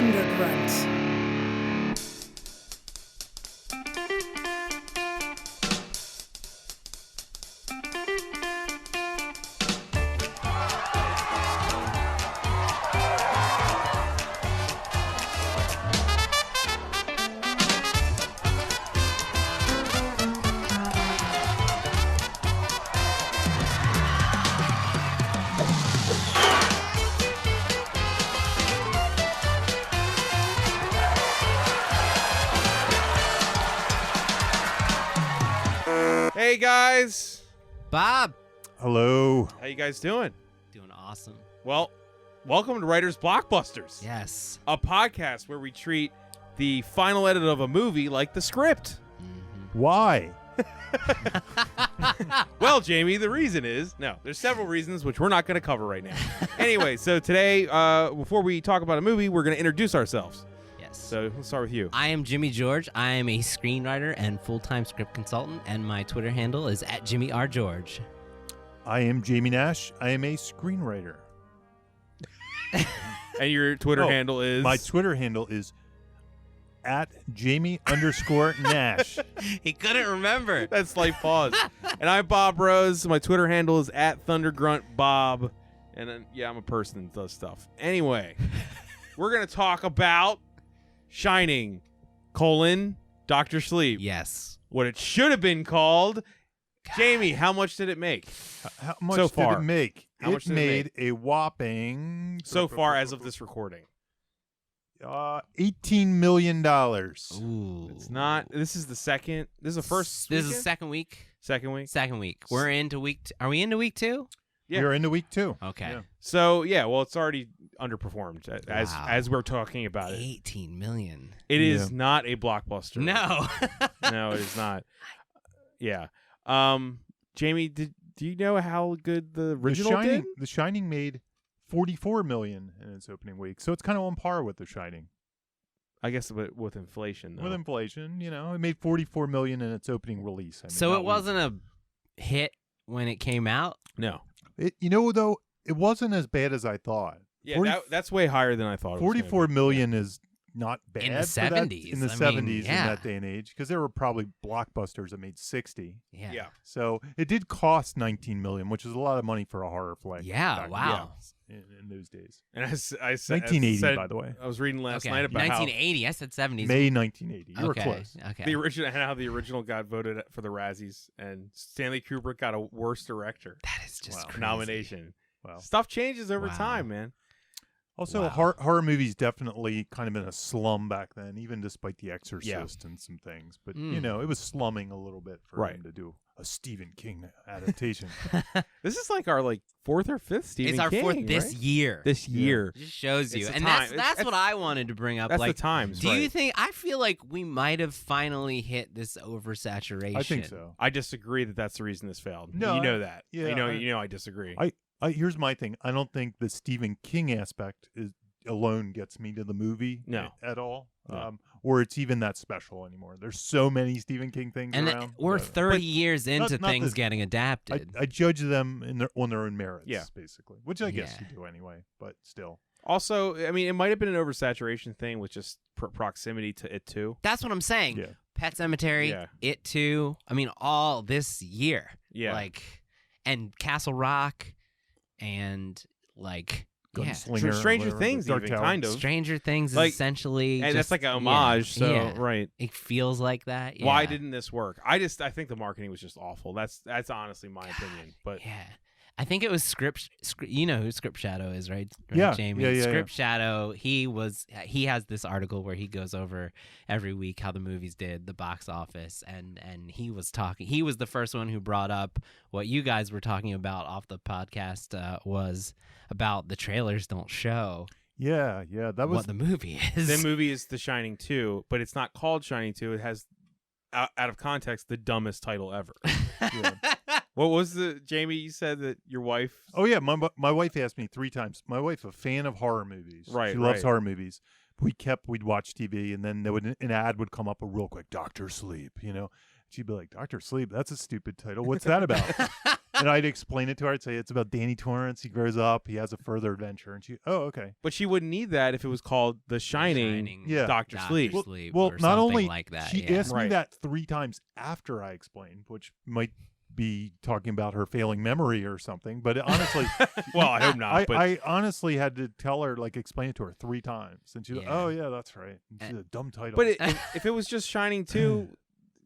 Thunder Grunt. Hey guys, Bob. Hello. how you guys doing? Doing awesome. Well, welcome to Writers Blockbusters, Yes. a podcast where we treat the final edit of a movie like the script. Why? Well, Jamie, the reason is there's several reasons which we're not going to cover right now. Anyway, so today, before we talk about a movie, we're going to introduce ourselves. Yes. So let's start with you. I am Jimmy George. I am a screenwriter and full-time script consultant, and my Twitter handle is @JimmyRGeorge. I am Jamie Nash. I am a screenwriter. And your Twitter Oh, handle is? My Twitter handle is @Jamie_Nash. He couldn't remember. That slight pause. And I'm Bob Rose. My Twitter handle is @ThunderGruntBob. And then, I'm a person that does stuff. Anyway, we're going to talk about Shining, Dr. Sleep. Yes. What it should have been called. Jamie, how much did it make? How much So did far. it make? How much did it made a whopping... So far as of this recording. $18 million. Ooh. It's not. This is the second. This is the first. This is weekend? the second week. Second week. Second week. We're into week. Are we into week 2? Yeah. We're into week 2. Okay. Yeah. So, well, it's already underperformed Wow. as we're talking about it. 18 million. It is Yeah. not a blockbuster. No. No, it is not. Yeah. Jamie, do you know how good the original did? The Shining made $44 million in its opening week, so it's kind of on par with The Shining. I guess with inflation, though. With inflation, it made $44 million in its opening release. So not it wasn't a hit when it came out? No. though, it wasn't as bad as I thought. Yeah, that's way higher than I thought. It was gonna be. $44 million is not bad In the for that- 70s. in the I 70s mean, in yeah. that day and age, because there were probably blockbusters that made 60. Yeah. So it did cost $19 million, which is a lot of money for a horror flick. Yeah, back wow. in those days. And I said 1980, by the way. I was reading last Okay. night about 1980. I said 70s. May 1980. You were okay. close. Okay. how the original got voted for the Razzies, and Stanley Kubrick got a worst director That is just crazy. nomination. Wow. Stuff changes over Wow. time, man. Also, Wow. horror movies definitely kind of in a slum back then, even despite The Exorcist and some things. But, it was slumming a little bit for Right. him to do a Stephen King adaptation. This is like our fourth or fifth Stephen It's our King, fourth this right? year. This year. Just shows you. It's the And time. that's what I wanted to bring up. That's like, the times. do you right. think, I feel like we might have finally hit this oversaturation. I think so. I disagree that that's the reason this failed. No, you know that. yeah, you know I disagree. Here's my thing. I don't think the Stephen King aspect alone gets me to the movie at all. No. Or it's even that special anymore. There's so many Stephen King things And around. we're but 30 years into not things this- getting adapted. I judge them on their own merits, Yeah. basically, which I guess Yeah. you do anyway, but still. Also, I mean, it might have been an oversaturation thing with just proximity to it too. That's what I'm saying. Yeah. Pet Cemetery, Yeah. It Too. I mean, all this year. Yeah. And Castle Rock and Gunslinger, Stranger whatever, Things, Dark even Tower. kind of. Stranger Things is Like- essentially And just, that's like an homage. So yeah. right. It feels like that. Yeah. Why didn't this work? I think the marketing was just awful. That's honestly my opinion. But Yeah. I think it was Script. You know who Script Shadow is, right? Yeah, Jamie. yeah. Script Shadow. He has this article where he goes over every week how the movies did, the box office, and he was talking. He was the first one who brought up what you guys were talking about off the podcast was about the trailers don't show Yeah, that was what the movie is. the movie is The Shining 2, but it's not called Shining 2. It has, out of context, the dumbest title ever. yeah. What was Jamie, you said that your wife... Oh yeah, my wife asked me 3 times. My wife, a fan of horror movies. Right, She loves right. horror movies. We'd watch TV, and then an ad would come up real quick. Dr. Sleep, She'd be like, Dr. Sleep, that's a stupid title. What's that about? and I'd explain it to her. I'd say it's about Danny Torrance. He grows up. He has a further adventure. And she, oh, okay. But she wouldn't need that if it was called The Shining, Yeah. Dr. Sleep. Well, or not only like that. she yeah. asked me that 3 times after I explained, which might be talking about her failing memory or something. But honestly, Well, I hope not. But I honestly had to tell her, like, explain it to her 3 times, and she, Yeah. oh yeah, that's right. And she's a dumb title. But if it was just Shining 2,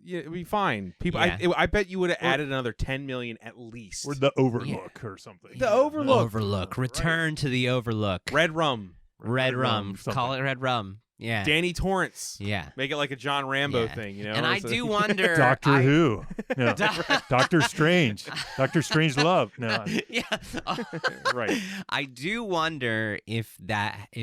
yeah, it'd be fine. People, Yeah. I bet you would have added another 10 million at least. or the Overlook or something. The Overlook. Overlook. Return to the Overlook. Red Rum. Red rum. something. Call it Red Rum. Yeah. Danny Torrance. Yeah. Make it like a John Rambo Yeah. thing, you know? And I So- do wonder. Doctor Who. No. Doctor Strange. Doctor Strange Love. No. Yeah. Right. I do wonder if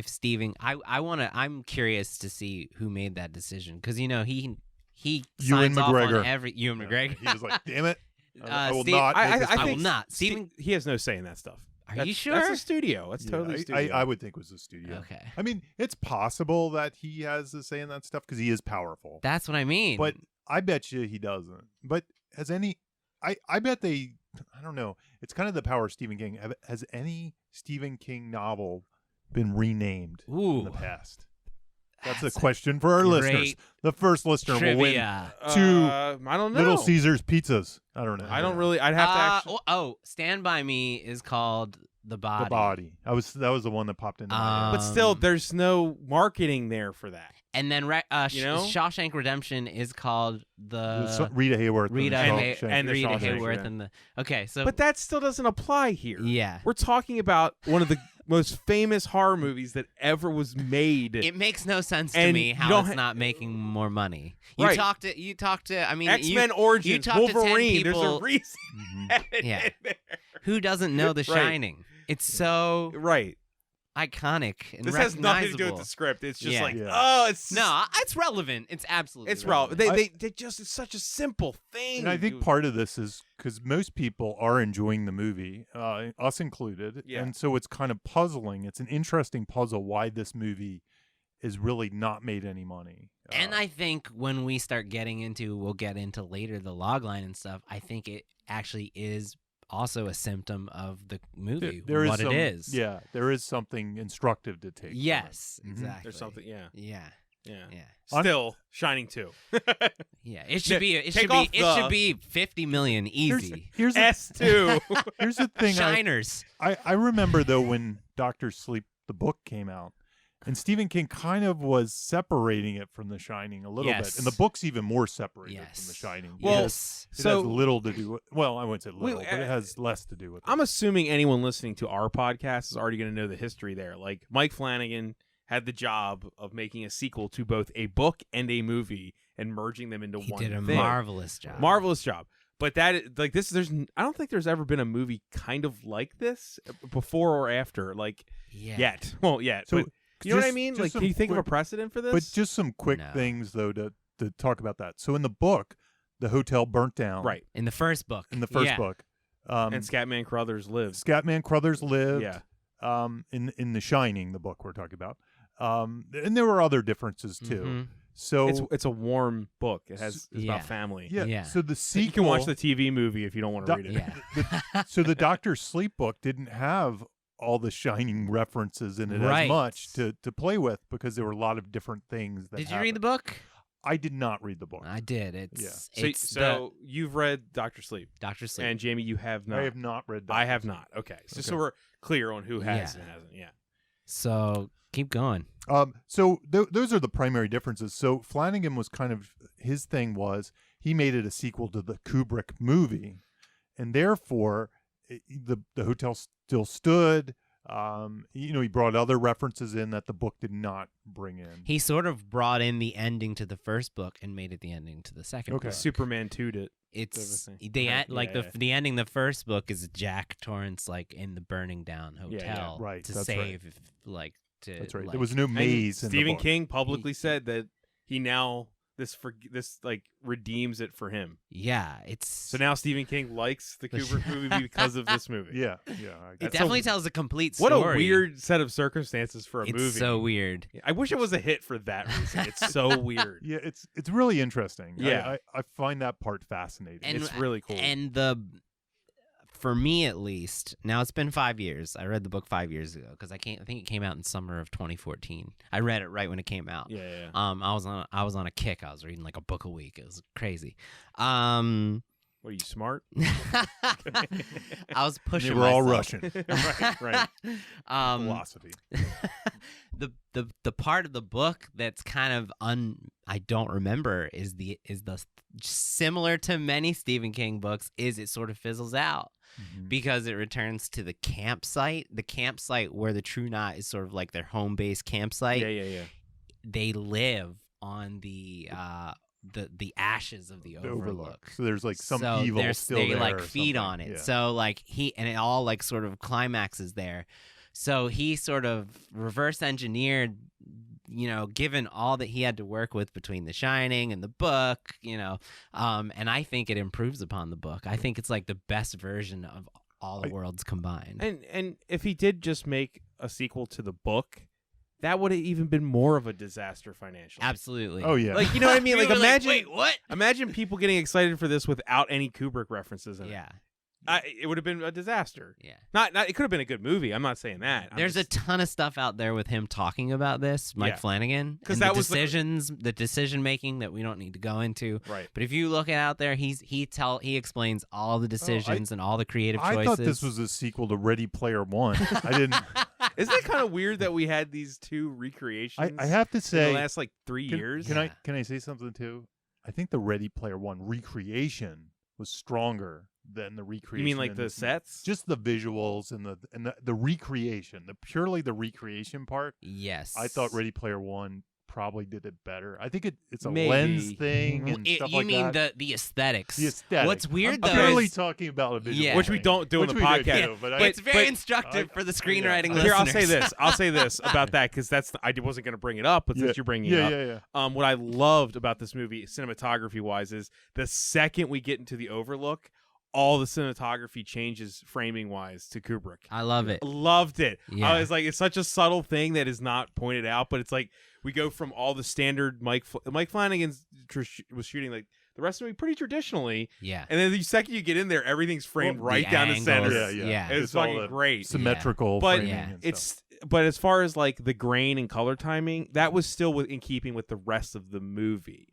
Steven. I'm curious to see who made that decision because he Ewan signs off McGregor. on every Ewan McGregor. He was like, damn it. I will Steve- not. make this I film." will not. Steven. He has no say in that stuff. Are you sure? That's a studio. That's Yeah, totally studio. I would think it was a studio. Okay. I mean, it's possible that he has a say in that stuff because he is powerful. That's what I mean. But I bet you he doesn't. But has any? I bet they. I don't know. It's kind of the power of Stephen King. Has any Stephen King novel been renamed in the past? That's a question for our listeners. great The first listener will win trivia. 2 I don't know. Little Caesars pizzas. I don't know. I don't really. I'd have to actually. Stand By Me is called The Body. The Body. That was the one that popped into my head. But still, there's no marketing there for that. And then You know? Shawshank Redemption is called It was the Rita Hayworth. Rita and Hay- Shawshank. and the Rita Shawshank, Hayworth yeah. and the okay. So But that still doesn't apply here. yeah, We're talking about one of the most famous horror movies that ever was made. it makes no sense to And me you how don't it's not making more money. Right. You talked to. I mean, X-Men you Origins, talk to 10 Wolverine. There's a people- reason. Mhm. Yeah. who doesn't know The Right. Shining? It's so Right. iconic and This has nothing to do with recognizable. the script. It's just Yeah. like, Yeah. oh, it's No, it's relevant. It's absolutely it's relevant. relevant. They just it's such a simple thing. And I think part of this is because most people are enjoying the movie, us included. Yeah. And so it's kind of puzzling. It's an interesting puzzle why this movie is really not made any money. And I think when we start getting into, we'll get into later the logline and stuff. I think it actually is also a symptom of the movie, there is what some, it is. Yeah, there is something instructive to take. from it. Yes, Mhm. exactly. there's something. Yeah. Yeah. Yeah. Yeah. Still Shining 2. Yeah. It should be. It take should be. off It the- should be 50 million easy. Here's S2. here's the thing. Shiners. I remember though when Doctor Sleep the book came out, and Stephen King kind of was separating it from The Shining a little bit, Yes. and the book's even more separated Yes. from The Shining. Well, yes. It So- has little to do with. Well, I wouldn't say little, Wait, but it has less to do with. I'm assuming anyone listening to our podcast is already going to know the history there. Like Mike Flanagan had the job of making a sequel to both a book and a movie and merging them into He one did a thing. marvelous job. Marvelous job. But that like this there's I don't think there's ever been a movie kind of like this before or after like Yeah. yet. Well, yet. So but you know what I just- mean? just Like some can you think of a quick- precedent for this? But just some quick No. things though to talk about that. So in the book, the hotel burnt down. right. In the first book. In the first Yeah. book, And Scatman Crothers lives. Scatman Crothers lived. Yeah. In The Shining, the book we're talking about. And there were other differences too. Mhm. So It's a warm book. It's Yeah. about family. yeah, Yeah. So the sequel. You can watch the TV movie if you don't want to Doc- read it. Yeah. So the Doctor Sleep book didn't have all the Shining references in it Right. as much to play with because there were a lot of different things that Did you read the happened. book? I did not read the book. I did. It's Yeah. it's So you've read Doctor Sleep, Doctor Sleep. and Jamie, you have not. I have not read that. I have not. Okay. So we're clear on who has Yeah. and hasn't. Yeah. So keep going. So those are the primary differences. So Flanagan was kind of his thing was he made it a sequel to the Kubrick movie, and therefore the hotel still stood. He brought other references in that the book did not bring in. He sort of brought in the ending to the first book and made it the ending to the second Okay. book. Superman 2'd it. It's everything. the Right. like Yeah. the ending. The first book is Jack Torrance like in the burning down hotel Right, to that's right. save like to. That's right. Like, There was no And maze in the Stephen book. King publicly said that he now this like redeems it for him. Yeah, it's So now Stephen King likes the Kubrick movie because of this movie. Yeah. I it that's definitely a- tells a complete What story. a weird set of circumstances for a It's movie. so weird. I wish it was a hit for that reason. It's so weird. Yeah, it's really interesting. Yeah. I find that part fascinating. And It's really cool. And the for me at least, now it's been 5 years. I read the book 5 years ago because I think it came out in summer of 2014. I read it right when it came out. Yeah. I was on a kick. I was reading like a book a week. It was crazy. What, are you smart? I was pushing. They were all myself. Russian. right. Philosophy. The part of the book that's kind of I don't remember is the similar to many Stephen King books is it sort of fizzles out because it returns to the campsite where the True Knot is sort of like their home base campsite. Yeah. They live on the ashes of the Overlook. So there's like some so evil still they there. like or feed something. on it. Yeah. So like and it all like sort of climaxes there. So he sort of reverse engineered, given all that he had to work with between The Shining and the book, and I think it improves upon the book. I think it's like the best version of all the worlds combined. And if he did just make a sequel to the book, that would have even been more of a disaster financially. Absolutely. Oh yeah. Like, you know what I mean? We Like, were imagine, wait, what? imagine people getting excited for this without any Kubrick references in it. Yeah. It would have been a disaster. Yeah. Not. It could have been a good movie. I'm not saying that. There's a ton of stuff out there with him talking about this, Mike Yeah. Flanagon, 'Cause and that the was the- decisions, the decision making that we don't need to go into. right. But if you look it out there, he explains all the decisions and all the creative choices. I thought this was a sequel to Ready Player One. I didn't. Isn't it kind of weird that we had these two recreations? I have to in say, the last like 3 years. Can I say something too? I think the Ready Player One recreation was stronger than the recreation. You mean like in the this- sets? just the visuals and the recreation, purely the recreation part. Yes. I thought Ready Player One probably did it better. I think it's a Maybe. lens thing and stuff you like mean that. the aesthetics? The aesthetic. What's weird I'm though purely is talking about a visual, Yeah. Which we thing, don't do in which the we don't podcast. do, but it's very but- instructive for the screenwriting yeah. listeners. Here, I'll say this. I'll say this about that because I wasn't going to bring it up, but since you're bringing it up, yeah. what I loved about this movie, cinematography wise, is the second we get into the Overlook, all the cinematography changes framing wise to Kubrick. I love it. Loved it. Yeah. I was like, it's such a subtle thing that is not pointed out, but it's like we go from all the standard Mike Flanagan was shooting like the rest of it pretty traditionally, Yeah. and then the second you get in there, everything's framed right down the angles, center. Yeah. It's all fucking the great. Symmetrical, But framing Yeah. and stuff. But as far as like the grain and color timing, that was still in keeping with the rest of the movie.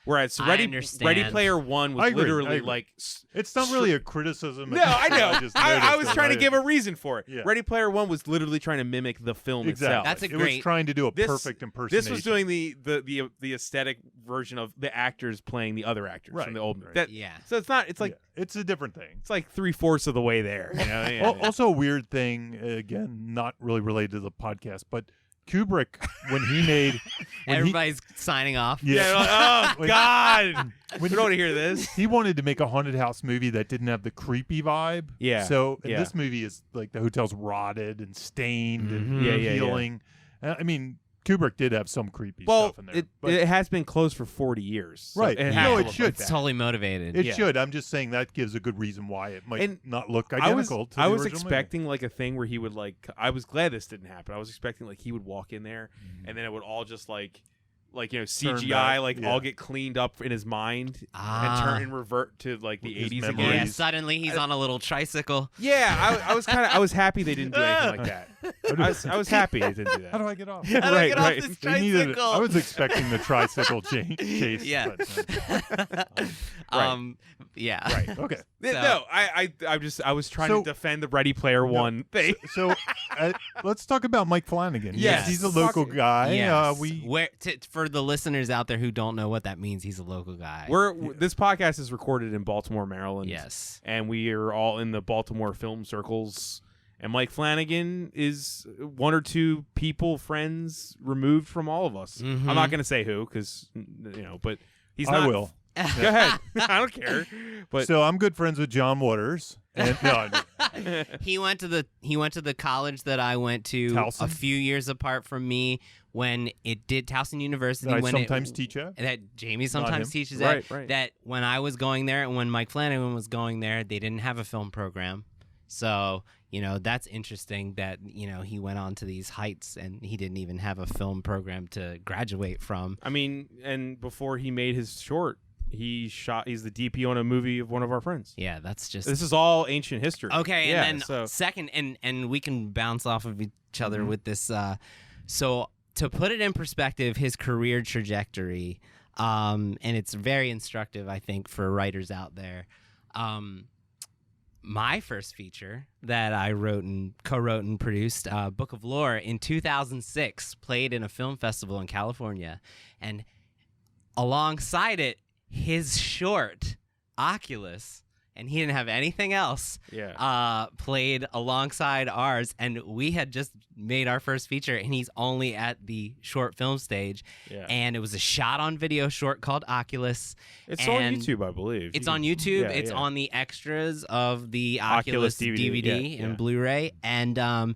Whereas I understand. Ready Player One was I agree, I literally agree. like. It's not really a criticism. No, I know. just I noticed was it. trying to give a reason for it. Yeah. Ready Player One was literally trying to mimic the film Exactly. itself. That's a it great- was trying to do a This- perfect impersonation. This was doing the aesthetic version of the actors playing the other actors Right, from the old. right. That, Yeah. So it's not. It's like it's a different thing. it's like 3/4 of the way there. You know? Yeah. Also, a weird thing, again, not really related to the podcast, but Kubrick, when he made. Everybody's signing off. Yeah. Yeah, like, oh When- God! when We don't want to hear this. he wanted to make a haunted house movie that didn't have the creepy vibe. Yeah, So and yeah. this movie is like the hotel's rotted and stained Mhm. and Yeah, yeah, yeah. peeling. I mean, Kubrick did have some creepy Well, stuff in there. it has been closed for 40 years. So Right. It No, has to it look should. like It's that. totally motivated. It yeah. should. I'm just saying that gives a good reason why it might And not look I was identical to the original expecting like a thing where he would like. I was glad this didn't happen. I was expecting like he would walk in there and then it would all just like CGI back, like yeah. all get cleaned up in his mind and turn and revert to like the With his 80s memories. again. Yeah, suddenly he's on a little tricycle. Yeah, I was happy they didn't do anything like that. I was happy they didn't do How that. do I get off? How do I Right, get right. off this They needed it. tricycle? I was expecting the tricycle chase. Yeah. But, Yeah. Right. okay. No, I was trying So- to defend the Ready Player One thing. So let's talk about Mike Flanagan. Yes. He's a local Fuck- guy. Yes. We For the listeners out there who don't know what that means, he's a local guy. This podcast is recorded in Baltimore, Maryland. Yes. And we are all in the Baltimore film circles. And Mike Flanagan is one or two friends removed from all of us. Mhm. I'm not going to say who, because but he's not. I will. Go ahead. I don't care. But So I'm good friends with John Waters. And, no, He went to the college that I went to Towson? a few years apart from me when it did Towson University. I when sometimes teach at. that Jamie sometimes him. teaches Right, at. right. That when I was going there and when Mike Flanagan was going there, they didn't have a film program. So, that's interesting that, he went on to these heights and he didn't even have a film program to graduate from. I mean, and before he made his short, He's the DP on a movie of one of our friends. Yeah, that's just This is all ancient history. okay. Yeah, And then so second, and we can bounce off of each other with this. So to put it in perspective, his career trajectory, and it's very instructive, I think, for writers out there. My first feature that I co-wrote and produced, Book of Lore, in 2006, played in a film festival in California, and alongside it, his short Oculus, and he didn't have anything else. yeah. Played alongside ours, and we had just made our first feature, and he's only at the short film stage. Yeah. And it was a shot-on-video short called Oculus. It's on and YouTube, I believe. It's on YouTube. Yeah, It's yeah. on the extras of the Oculus Oculus DVD, DVD yeah, and yeah. Blu-ray, and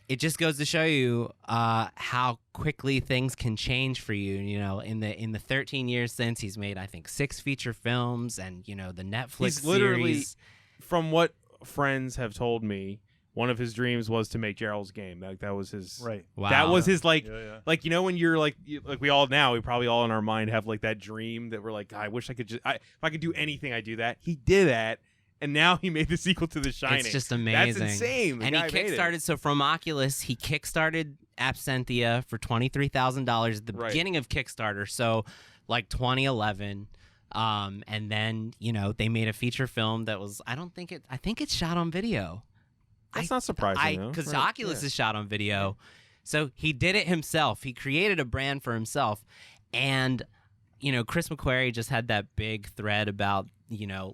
it just goes to show you how quickly things can change for you. You know, in the 13 years since, he's made, I think, 6 feature films, and the Netflix He's literally, series. from what friends have told me, one of his dreams was to make Gerald's Game. That was his. Right. Wow. That was his Yeah, yeah. when you're like we all now, we probably all in our mind have like that dream that we're like, I wish I could if I could do anything, I'd do that. He did that. And now he made the sequel to The Shining. It's just amazing. That's insane. The And he guy made it. kickstarted. So from Oculus, he kickstarted Absentia for $23,000 at the Right. beginning of Kickstarter. So like 2011. And then they made a feature film that was I think it's shot on video. That's not surprising, though. Because Right, Oculus yeah. is shot on video. So he did it himself. He created a brand for himself. And, Chris McQuarrie just had that big thread about,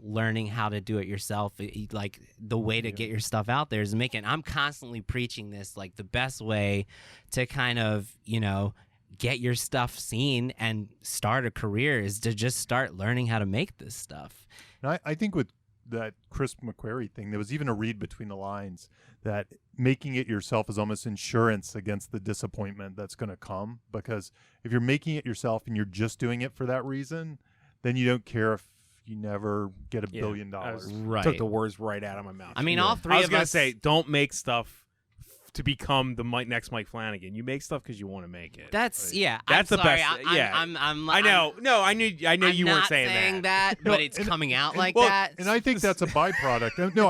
learning how to do it yourself. Like the way to get your stuff out there is I'm constantly preaching this, like the best way to kind of, get your stuff seen and start a career is to just start learning how to make this stuff. And I think with that Chris McQuarrie thing, there was even a read between the lines that making it yourself is almost insurance against the disappointment that's going to come. Because if you're making it yourself and you're just doing it for that reason, then you don't care if you never get $1 billion. Right. Took the words right out of my mouth. I mean, all three I was of gonna us say, don't make stuff to become the next Mike Flanagan. You make stuff because you want to make it. That's yeah. That's I'm the sorry. best- I'm, yeah. I'm, I know. No, I knew I'm you weren't not saying that. but it's coming out like well, that. And I think that's a byproduct. No,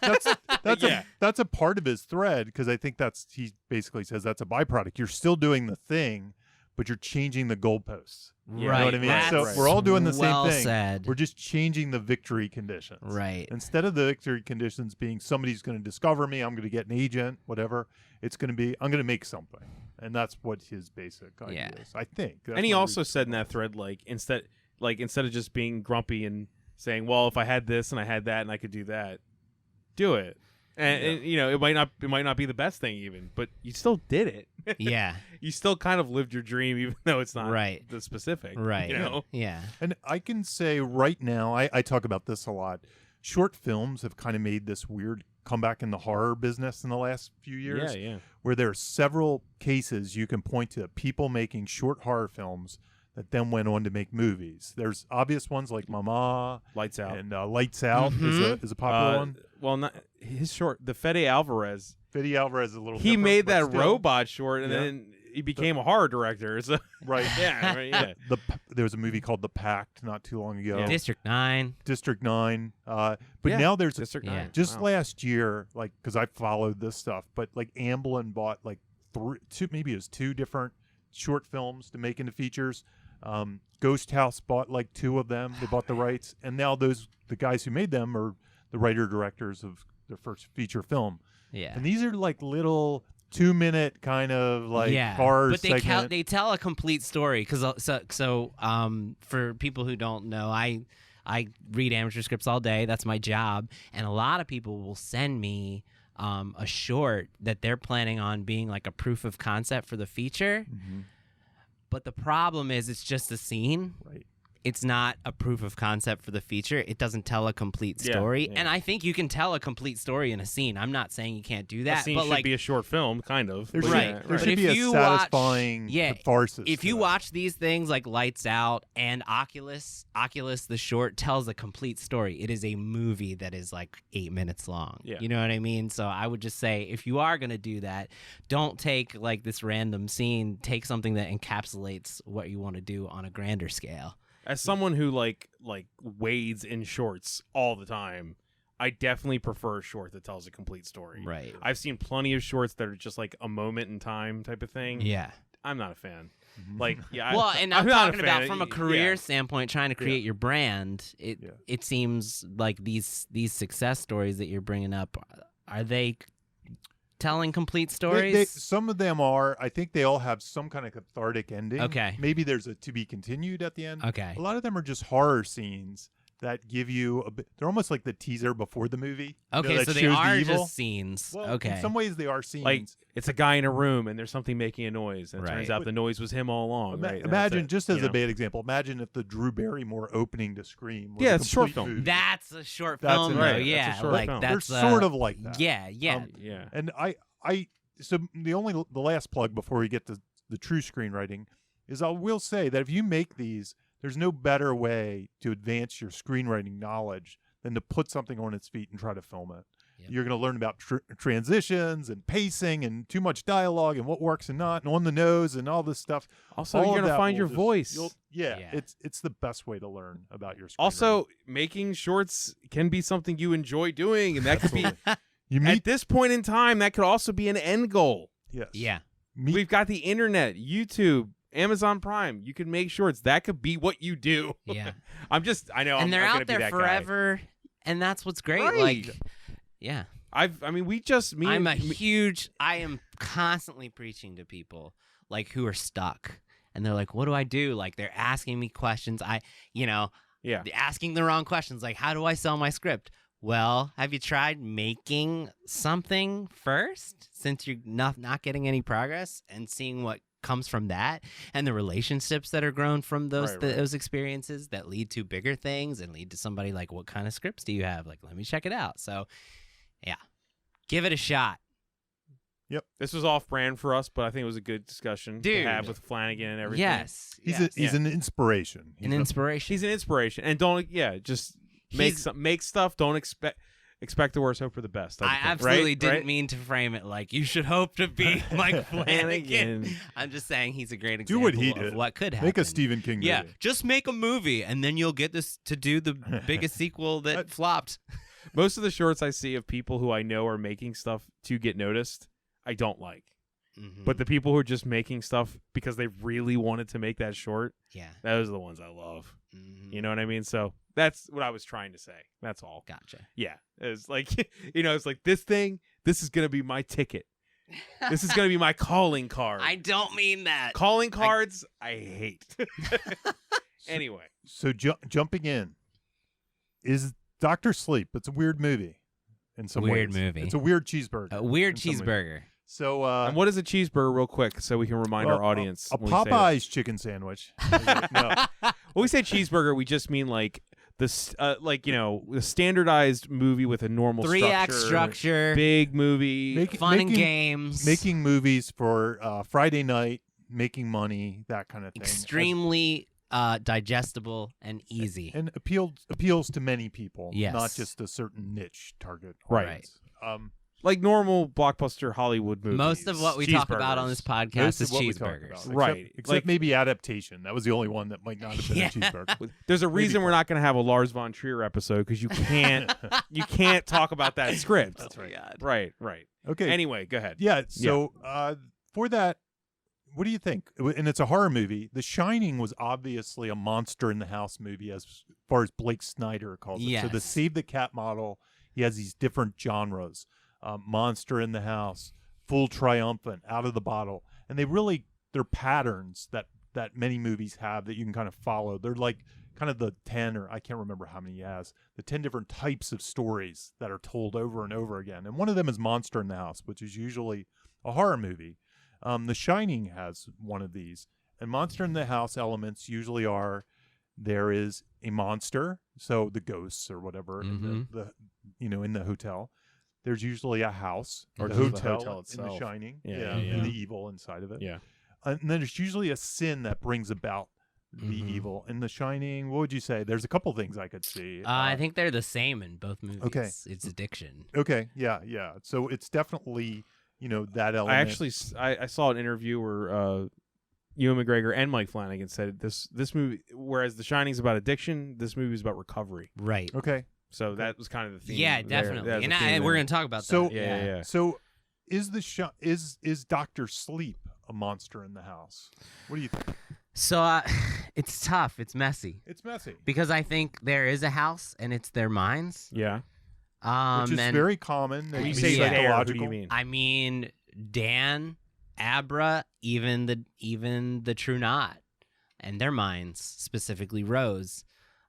that's Yeah. that's a part of his thread, because I think he basically says that's a byproduct. You're still doing the thing, but you're changing the goalposts. right. You know what I mean? That's So we're all doing the same well thing. Said. We're just changing the victory conditions. Right. Instead of the victory conditions being somebody's going to discover me, I'm going to get an agent, whatever, it's going to be I'm going to make something. And that's what his basic idea is, I think. That's And he my also read. said in that thread, instead of just being grumpy and saying, well, if I had this and I had that and I could do that, do it. And it might not be the best thing even, but you still did it. Yeah. You still kind of lived your dream, even though it's not Right. the specific. Right. You know? Yeah. And I can say right now, I talk about this a lot. Short films have kind of made this weird comeback in the horror business in the last few years, Yeah, yeah. where there are several cases you can point to people making short horror films that then went on to make movies. There's obvious ones like Mama Lights Out. and Lights Out is a popular one. Well, not his short, the Fede Alvarez. Fede Alvarez is a little He different, made but that still. robot short, and Yeah. then he became a horror director. So Right. yeah, right, yeah. There was a movie called The Pact not too long ago. Yeah. District 9. District 9. But Yeah. now there's District Yeah. 9. just Wow. last year, because I followed this stuff, but Amblin bought two different short films to make into features. Ghost House bought 2 of them. They bought the rights, and now the guys who made them are the writer directors of their first feature film. Yeah. And these are little 2-minute kind of horror but segment. they tell a complete story because for people who don't know, I read amateur scripts all day. That's my job, and a lot of people will send me a short that they're planning on being a proof of concept for the feature. Mhm. But the problem is it's just a scene. Right. It's not a proof of concept for the feature. It doesn't tell a complete Yeah, story. yeah. And I think you can tell a complete story in a scene. I'm not saying you can't do That that. scene but should be a short film, kind of. There but should, Right. yeah, there But should if be a you watch- satisfying yeah, catharsis. if to you that. watch these things like Lights Out and Oculus the short tells a complete story. It is a movie that is 8 minutes long. Yeah. You know what I mean? So I would just say if you are going to do that, don't take this random scene. Take something that encapsulates what you want to do on a grander scale. As someone who like wades in shorts all the time, I definitely prefer a short that tells a complete story. Right. I've seen plenty of shorts that are just like a moment in time type of thing. Yeah. I'm not a fan. Like, yeah. Well, and I'm not a talking about fan. from a career Yeah. standpoint, trying to create your brand. It seems like these success stories that you're bringing up, are they telling complete stories? Some of them are. I think they all have some kind of cathartic ending. Okay. Maybe there's a to be continued at the end. Okay. A lot of them are just horror scenes that give you a bit. They're almost like the teaser before the movie. Okay, that so they shows the are evil. just scenes. Well, okay. In some ways, they are scenes. Like, it's a guy in a room and there's something making a noise, and it turns Right. out the noise was him all along. Right? Imagine, That's it, just as you a know? bad example, imagine if the Drew Barrymore opening to Scream was Yeah, a it's a short complete film. movie. That's a short That's film, it. though. Right, that's a Yeah, short like film. They're that's sort of like that. Yeah, yeah. Yeah. And so the last plug before we get to the true screenwriting is I will say that if you make these, there's no better way to advance your screenwriting knowledge than to put something on its feet and try to film it. Yep. You're going to learn about transitions and pacing and too much dialogue and what works and not, and on the nose and all this stuff. Also, All you're of gonna that find will your just- voice. Yeah, Yeah. it's the best way to learn about your screenwriting. Also, making shorts can be something you enjoy doing, and that could be you at meet this point in time. That could also be an end goal. yes. Yeah. We've got the internet, YouTube, Amazon Prime. You can make shorts. That could be what you do. Yeah. I know, And they're I'm gonna out be there that guy. forever, and that's what's great. Right. Like, yeah. I am constantly preaching to people like who are stuck, and they're like, "What do I do?" Like they're asking me questions. Yeah. They're asking the wrong questions. Like, how do I sell my script? Well, have you tried making something first, since you're not getting any progress, and seeing what comes from that, and the relationships that are grown from those Right. those experiences that lead to bigger things and lead to somebody like, what kind of scripts do you have? Like, let me check it out. So, yeah, give it a shot. This was off brand for us, but I think it was a good discussion Dude. to have with Flanagan and everything. Yes, He's yes. an inspiration. An inspiration. He's an inspiration, and just make stuff. Don't expect the worst, hope for the best. I type of thing, absolutely right? didn't Right? mean to frame it like you should hope to be Mike Flanagan. Flanagan. I'm just saying he's a great Do example what he of did. what could happen. Make a Stephen King Yeah, movie. just make a movie, and then you'll get this to do the biggest sequel that flopped. Most of the shorts I see of people who I know are making stuff to get noticed, I don't like. Mhm. But the people who are just making stuff because they really wanted to make that short, Yeah. those are the ones I love. Mhm. You know what I mean? So that's what I was trying to say. That's all. Gotcha. Yeah. It's like, it's like this is going to be my ticket. This is going to be my calling card. I don't mean that. Calling cards, I hate. Anyway. So jumping in is Dr. Sleep. It's a weird movie in some Weird ways. movie. It's a weird cheeseburger. A weird in some ways. cheeseburger. So And what is a cheeseburger, real quick, so we can remind our audience? a when we say Popeye's chicken sandwich. No. When we say cheeseburger, we just mean like this, the standardized movie with a normal 3-act structure, big movie. fun and games, Making movies for Friday night, making money, that kind of thing. extremely digestible and easy. And appeals to many people, Yes. not just a certain niche target. Right. audience. Like normal blockbuster Hollywood movies. Most of what we talk about on this Cheeseburgers. podcast Most is of what we talk cheeseburgers. about, Right. Except Like- maybe adaptation. That was the only one that might not have been Yeah. a cheeseburger. There's a reason we're not going to have a Lars von Trier episode because you can't talk about that script. That's right. God. Right. Okay. Anyway, go ahead. Yeah. So for that, what do you think? And it's a horror movie. The Shining was obviously a monster in the house movie, as far as Blake Snyder calls it. So the Yes. Save the Cat model, he has these different genres: monster in the house, full triumphant, out of the bottle, and they're patterns that many movies have that you can kind of follow. They're like kind of the 10, or I can't remember how many he has, the 10 different types of stories that are told over and over again. And one of them is Monster in the House, which is usually a horror movie. The Shining has one of these, and Monster in the House elements usually are there is a monster, so the ghosts or whatever in the in the hotel. There's usually a house, Or the just the hotel, hotel in The itself. Shining, Yeah. and the evil inside of it. Yeah. And then there's usually a sin that brings about the evil. In The Shining, what would you say? There's a couple things I could see. I think they're the same in both movies. Okay. It's addiction. Okay, yeah. So it's definitely that element. I saw an interview where Ewan McGregor and Mike Flanagan said this movie, whereas The Shining's about addiction, this movie is about recovery. Right. Okay. So that was kind of the theme. Yeah, there. definitely. That's And the theme we're there. going to talk about So- that. Yeah. So, is is Dr. Sleep a monster in the house? What do you think? So it's tough. It's messy. It's messy, Because I think there is a house and it's their minds. Yeah. which is And very common. When It you can say be yeah. there, who do psychological. you mean? I mean, Dan, Abra, even the True Knot, and their minds, specifically Rose,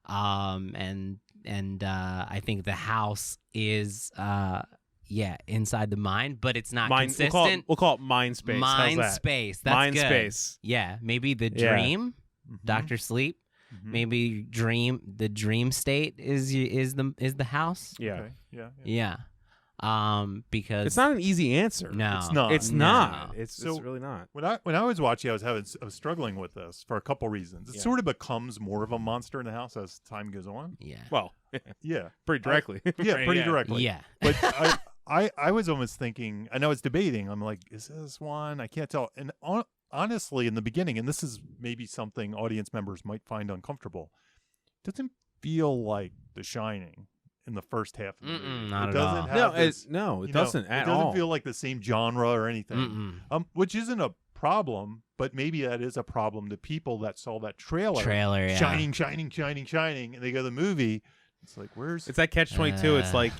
and I think the house is inside the mind, but it's not consistent. We'll call it mind space. Mind How's that? space. That's Mind good. space. Yeah, maybe the Yeah. dream, Mhm. Dr. Sleep. Mhm. Maybe the dream state is the house. Yeah. Okay. Yeah. Because It's not an easy answer. no, It's not. It's No. not. It's So- really not. When I was watching, I was struggling with this for a couple reasons. It Yeah. sort of becomes more of a monster in the house as time goes on. Yeah, Well, Yeah. pretty directly. Yeah, Right, pretty directly. yeah, But I was almost thinking, and I was debating. I'm like, is this one? I can't tell. And honestly, in the beginning, and this is maybe something audience members might find uncomfortable, it doesn't feel like The Shining in the first half of the movie. not it at doesn't all. have No, this, it doesn't you know, at it doesn't all. feel like the same genre or anything. Which isn't a problem, but maybe that is a problem to people that saw that trailer. trailer, yeah. Shining, and they go to the movie. It's like, where's It's that catch-22. It's Uh, like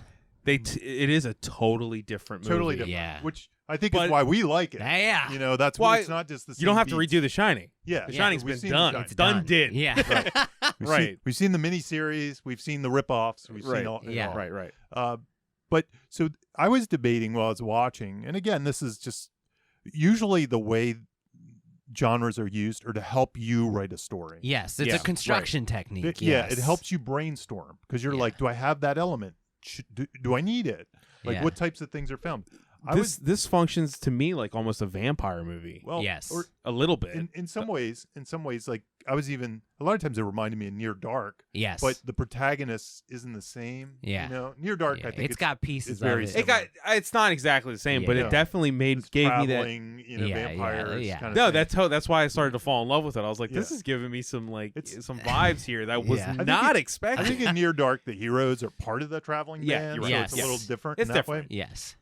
it is a totally different movie. totally different? Yeah. Which I think But- is why we like it. Yeah, You know, that's Why- why it's not just the same You don't have to beats. redo The Shining. Yeah, The Yeah. Shining's we've been seen The done. Shining. It's done. Did. Yeah, Right. We've seen the miniseries. We've seen the ripoffs. We've Right. seen all. Yeah. all. Right. But so I was debating while I was watching, and again, this is just usually the way genres are used are to help you write a story. yes, it's Yeah, a construction technique. Yeah, yes. it helps you brainstorm because you're Yeah. like, do I have that element? Do I need it? Like, Yeah. what types of things are found? This functions to me like almost a vampire movie. Well, Yes. or A little bit. in some ways, like I was even a lot of times it reminded me of Near Dark, Yes, but the protagonist isn't the same. Yeah. you know, Near Dark. yeah, I think it's got pieces it's very of it. similar. It's not exactly the same, but Yeah. it definitely it's gave me that. traveling, you know, Yeah, vampires. yeah. Kind of No, thing. that's why I started to fall in love with it. I was like, this Yeah. is giving me some It's- some vibes here that was Yeah. I think not I expected. think in Near Dark, the heroes are part of the traveling Yeah, band, you're right. so it's a Yes. little different It's in that different. way. Yes,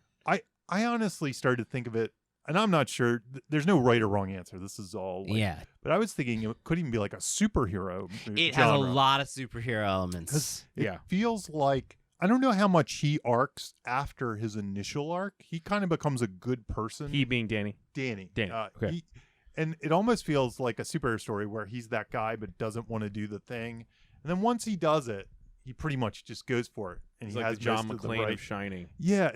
I honestly started to think of it, and I'm not sure. There's no right or wrong answer. This is all, like, yeah. But I was thinking it could even be like a superhero It genre. has a lot of superhero elements. It Yeah. feels like I don't know how much he arcs after his initial arc. He kind of becomes a good person. He being Danny. Danny. Danny, okay. And it almost feels like a superhero story where he's that guy but doesn't want to do the thing. And then once he does it, he pretty much just goes for it. And He's he like has the John most of the McClane right. of Shining. Yeah,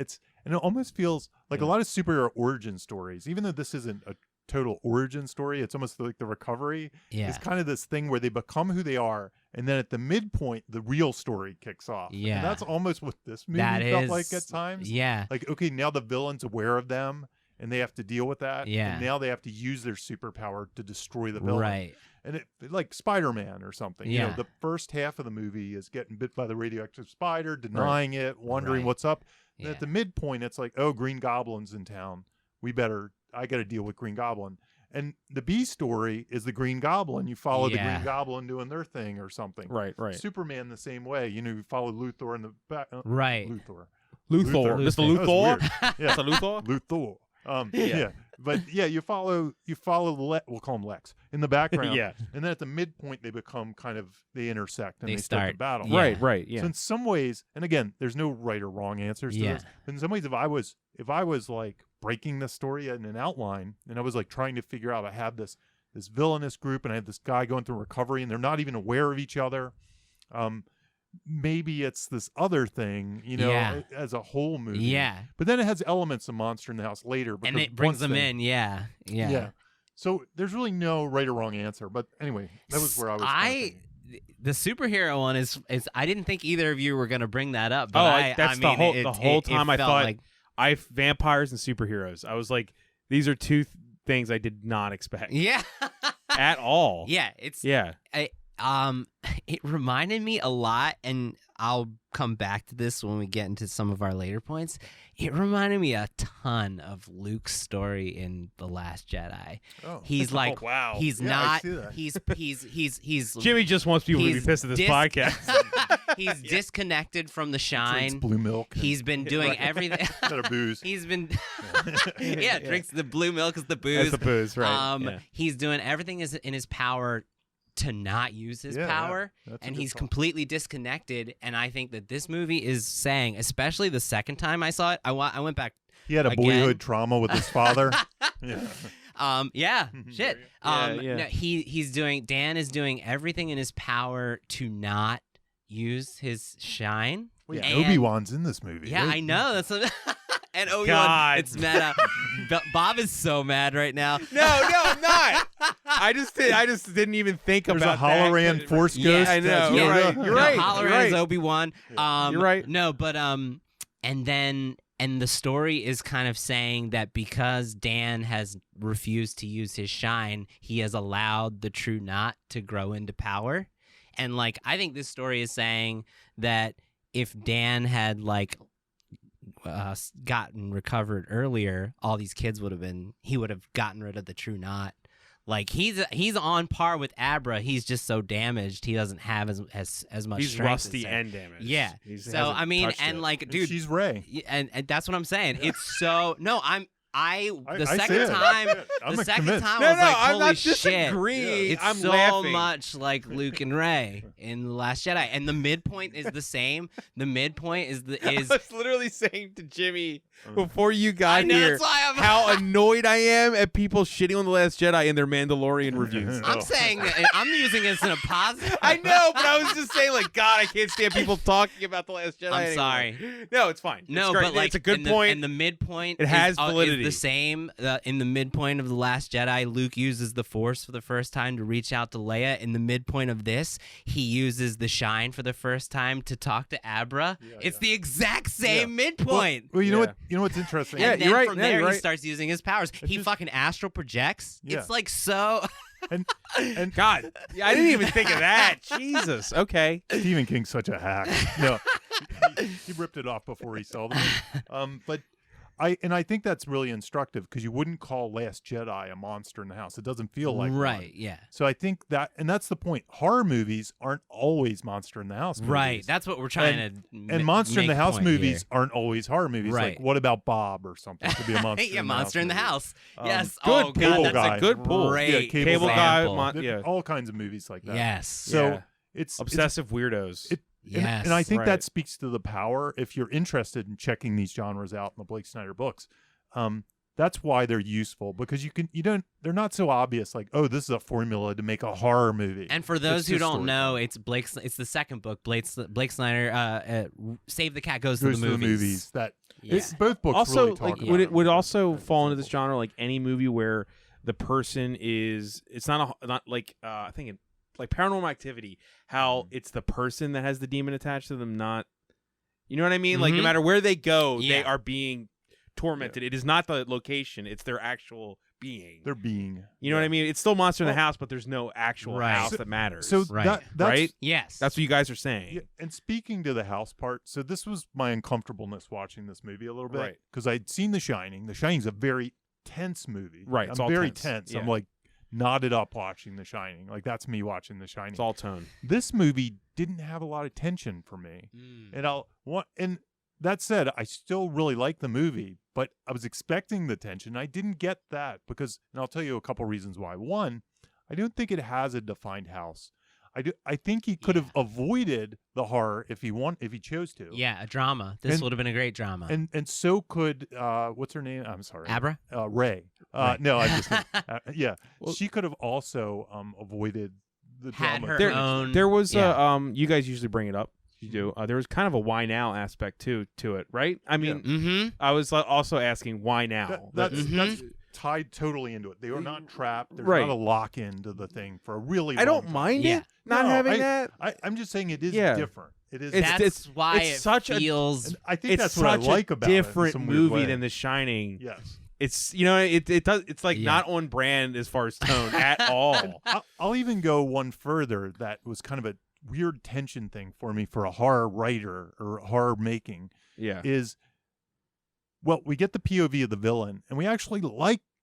and it almost feels like a Yeah. lot of superhero origin stories, even though this isn't a total origin story, it's almost like the recovery. Yeah, It's kind of this thing where they become who they are, and then at the midpoint, the real story kicks off. Yeah. And that's almost what this movie that felt is like at times. Yeah, Like, okay, now the villain's aware of them, and they have to deal with that. Yeah. And now they have to use their superpower to destroy the villain. right. And it like Spider-Man or something. You Yeah. know, the first half of the movie is getting bit by the radioactive spider, denying it, wondering Right. what's up. And Yeah. at the midpoint, it's like, oh, Green Goblin's in town. I got to deal with Green Goblin. And the B story is the Green Goblin. You follow the Yeah. Green Goblin doing their thing or something. Right. Superman the same way. You know, you follow Luthor in the back. Right. Luthor. Luthor. Mr. That was Luthor. weird. Yeah. Mr. Luthor. Luthor. Yeah. Yeah. But yeah, you follow we'll call him Lex in the background. Yeah. And then at the midpoint they become they intersect and They they start the start- battle. Yeah. Right. Yeah. So in some ways, and again, there's no right or wrong answers to Yeah. this. But in some ways, if I was like breaking the story in an outline and I was like trying to figure out I have this villainous group and I have this guy going through recovery and they're not even aware of each other. Maybe it's this other thing, you know, Yeah. as a whole movie. Yeah, But then it has elements of Monster in the House later. and because it brings once them they- in. Yeah, yeah. So there's really no right or wrong answer. But anyway, that was where I was. kinda thinking. The superhero one is I didn't think either of you were going to bring that up. Oh, But that's I mean, the whole time I felt thought like, vampires and superheroes. I was like, these are two things I did not expect yeah, at all. yeah. It's Yeah. It reminded me a lot, and I'll come back to this when we get into some of our later points. It reminded me a ton of Luke's story in The Last Jedi. Oh. He's like, wow. he's Yeah, I not, see that. he's Jimmy just wants people to be he's pissed at this dis- podcast. he's disconnected from the Drinks shine. blue milk. He's been doing Right. everything. Instead of booze. He's been, drinks the blue milk is the booze. That's the booze, right? Yeah. He's doing everything is in his power to not use his Yeah, power, that's a and good he's thought. completely disconnected. And I think that this movie is saying, especially the second time I saw it, I went back. He had a Again. boyhood trauma with his father. Yeah. Shit. Yeah. No, Dan is doing everything in his power to not use his shine. Well, yeah, And- Obi-Wan's in this movie. Yeah, They- I know. That's what, and Obi-Wan, God. it's meta. Bob is so mad right now. No, I'm not. I just didn't even think There's about a Holoran that. Force Yeah, Ghost. I know. That's You're Yoda. right. You're right. Halloran You're right. is Obi-Wan. You're right. No, but and the story is kind of saying that because Dan has refused to use his shine, he has allowed the true knot to grow into power. And like I think this story is saying that if Dan had gotten recovered earlier, all these kids he would have gotten rid of the true knot. Like he's on par with Abra. He's just so damaged he doesn't have as much. He's strength rusty as him. and damaged. Yeah. He So hasn't I mean, touched and it. like, And dude, she's Ray. and that's what I'm saying. It's so no. I The see second it. time, I'm the second convinced. time, No, I was like, I'm holy not shit. disagreeing. It's I'm so laughing. much like Luke and Ray in The Last Jedi, and the midpoint is the same. The midpoint is I was literally saying to Jimmy before you got I know, here that's why I'm how annoyed I am at people shitting on The Last Jedi in their Mandalorian reviews. I'm saying that I'm using it as a positive. I know, but I was just saying, like, God, I can't stand people talking about The Last Jedi. I'm anymore. sorry. No, it's fine. No, it's great. but like it's a good in point. And the midpoint It has validity. is the same. In the midpoint of The Last Jedi, Luke uses the Force for the first time to reach out to Leia. In the midpoint of this, he uses the Shine for the first time to talk to Abra. It's the exact same midpoint. Well, you know Yeah. what? You know what's interesting? Yeah, And then you're right. from Yeah, there, you're he right. starts using his powers. He just- fucking astral projects. Yeah. It's like so. And God, I didn't even think of that. Jesus. Okay. Stephen King's such a hack. No, he ripped it off before he saw the movie. But I think that's really instructive because you wouldn't call Last Jedi a monster in the house. It doesn't feel like right. one. Yeah. So I think and that's the point. Horror movies aren't always monster in the house movies. Right. That's what we're trying to. And monster in the house point movies here. aren't always horror movies. Right. Like what about Bob or something? Could be a monster. Yeah, in the monster in the movie. house. Um, Yes. good oh pull, God, that's guy. a good pull. Great Yeah, Cable Guy, example. yeah. All kinds of movies like that. Yes. So Yeah. it's Obsessive weirdos. Yes. And I think Right. that speaks to the power. If you're interested in checking these genres out in the Blake Snyder books, that's why they're useful because they're not so obvious. Like, oh, this is a formula to make a horror movie. And for those It's who just don't know, storytelling. it's the second book. Blake Snyder, Save the Cat Goes Goes to the Movies. That Yeah. it's both books Also, really talk like, about would it would in a also kind of fall into this example. genre like any movie where the person is it's not like I think in like Paranormal Activity, how it's the person that has the demon attached to them, not you know what I mean? Like no Mhm. matter where they go, they Yeah. are being tormented. It is not the location; it's their actual being. They're being. You know what I mean? It's still Monster in the Well- House, but there's no actual Right. house that matters. So Right. that's right? Yes. That's what you guys are saying. Yeah, and speaking to the house part, so this was my uncomfortableness watching this movie a little bit Right. because I'd seen The Shining. The Shining's a very tense movie. Right, it's I'm all very tense. I'm Yeah. like knotted up watching The Shining. Like that's me watching The Shining. It's all tone. This movie didn't have a lot of tension for me, and that said, I still really like the movie, but I was expecting the tension. I didn't get that because, and I'll tell you a couple reasons why. One, I don't think it has a defined house. I think he could have avoided the horror if he chose to. Yeah, a drama. This And- would have been a great drama. And so could what's her name? I'm sorry. Abra? Ray. Right. No, I just yeah. Well- She could have also avoided the Had drama. her There- own. There was yeah. you guys usually bring it up. You do. There was kind of a why now aspect to it, right? I mean, Mm-hmm. I was also asking why now. That's tied totally into it. They are not trapped. There's Right. not a lock into the thing for a really I long don't time. mind Yeah. it not No, having that. I'm just saying it is Yeah. different. It is. It's- That's why it's it such a- feels. and I think It's that's what I such like a about it in different some weird movie way. than The Shining. Yes. It's it does. It's like Yeah. not on brand as far as tone at all. I'll even go one further. That was kind of a weird tension thing for me for a horror writer or horror making is, well, we get the POV of the villain, and we actually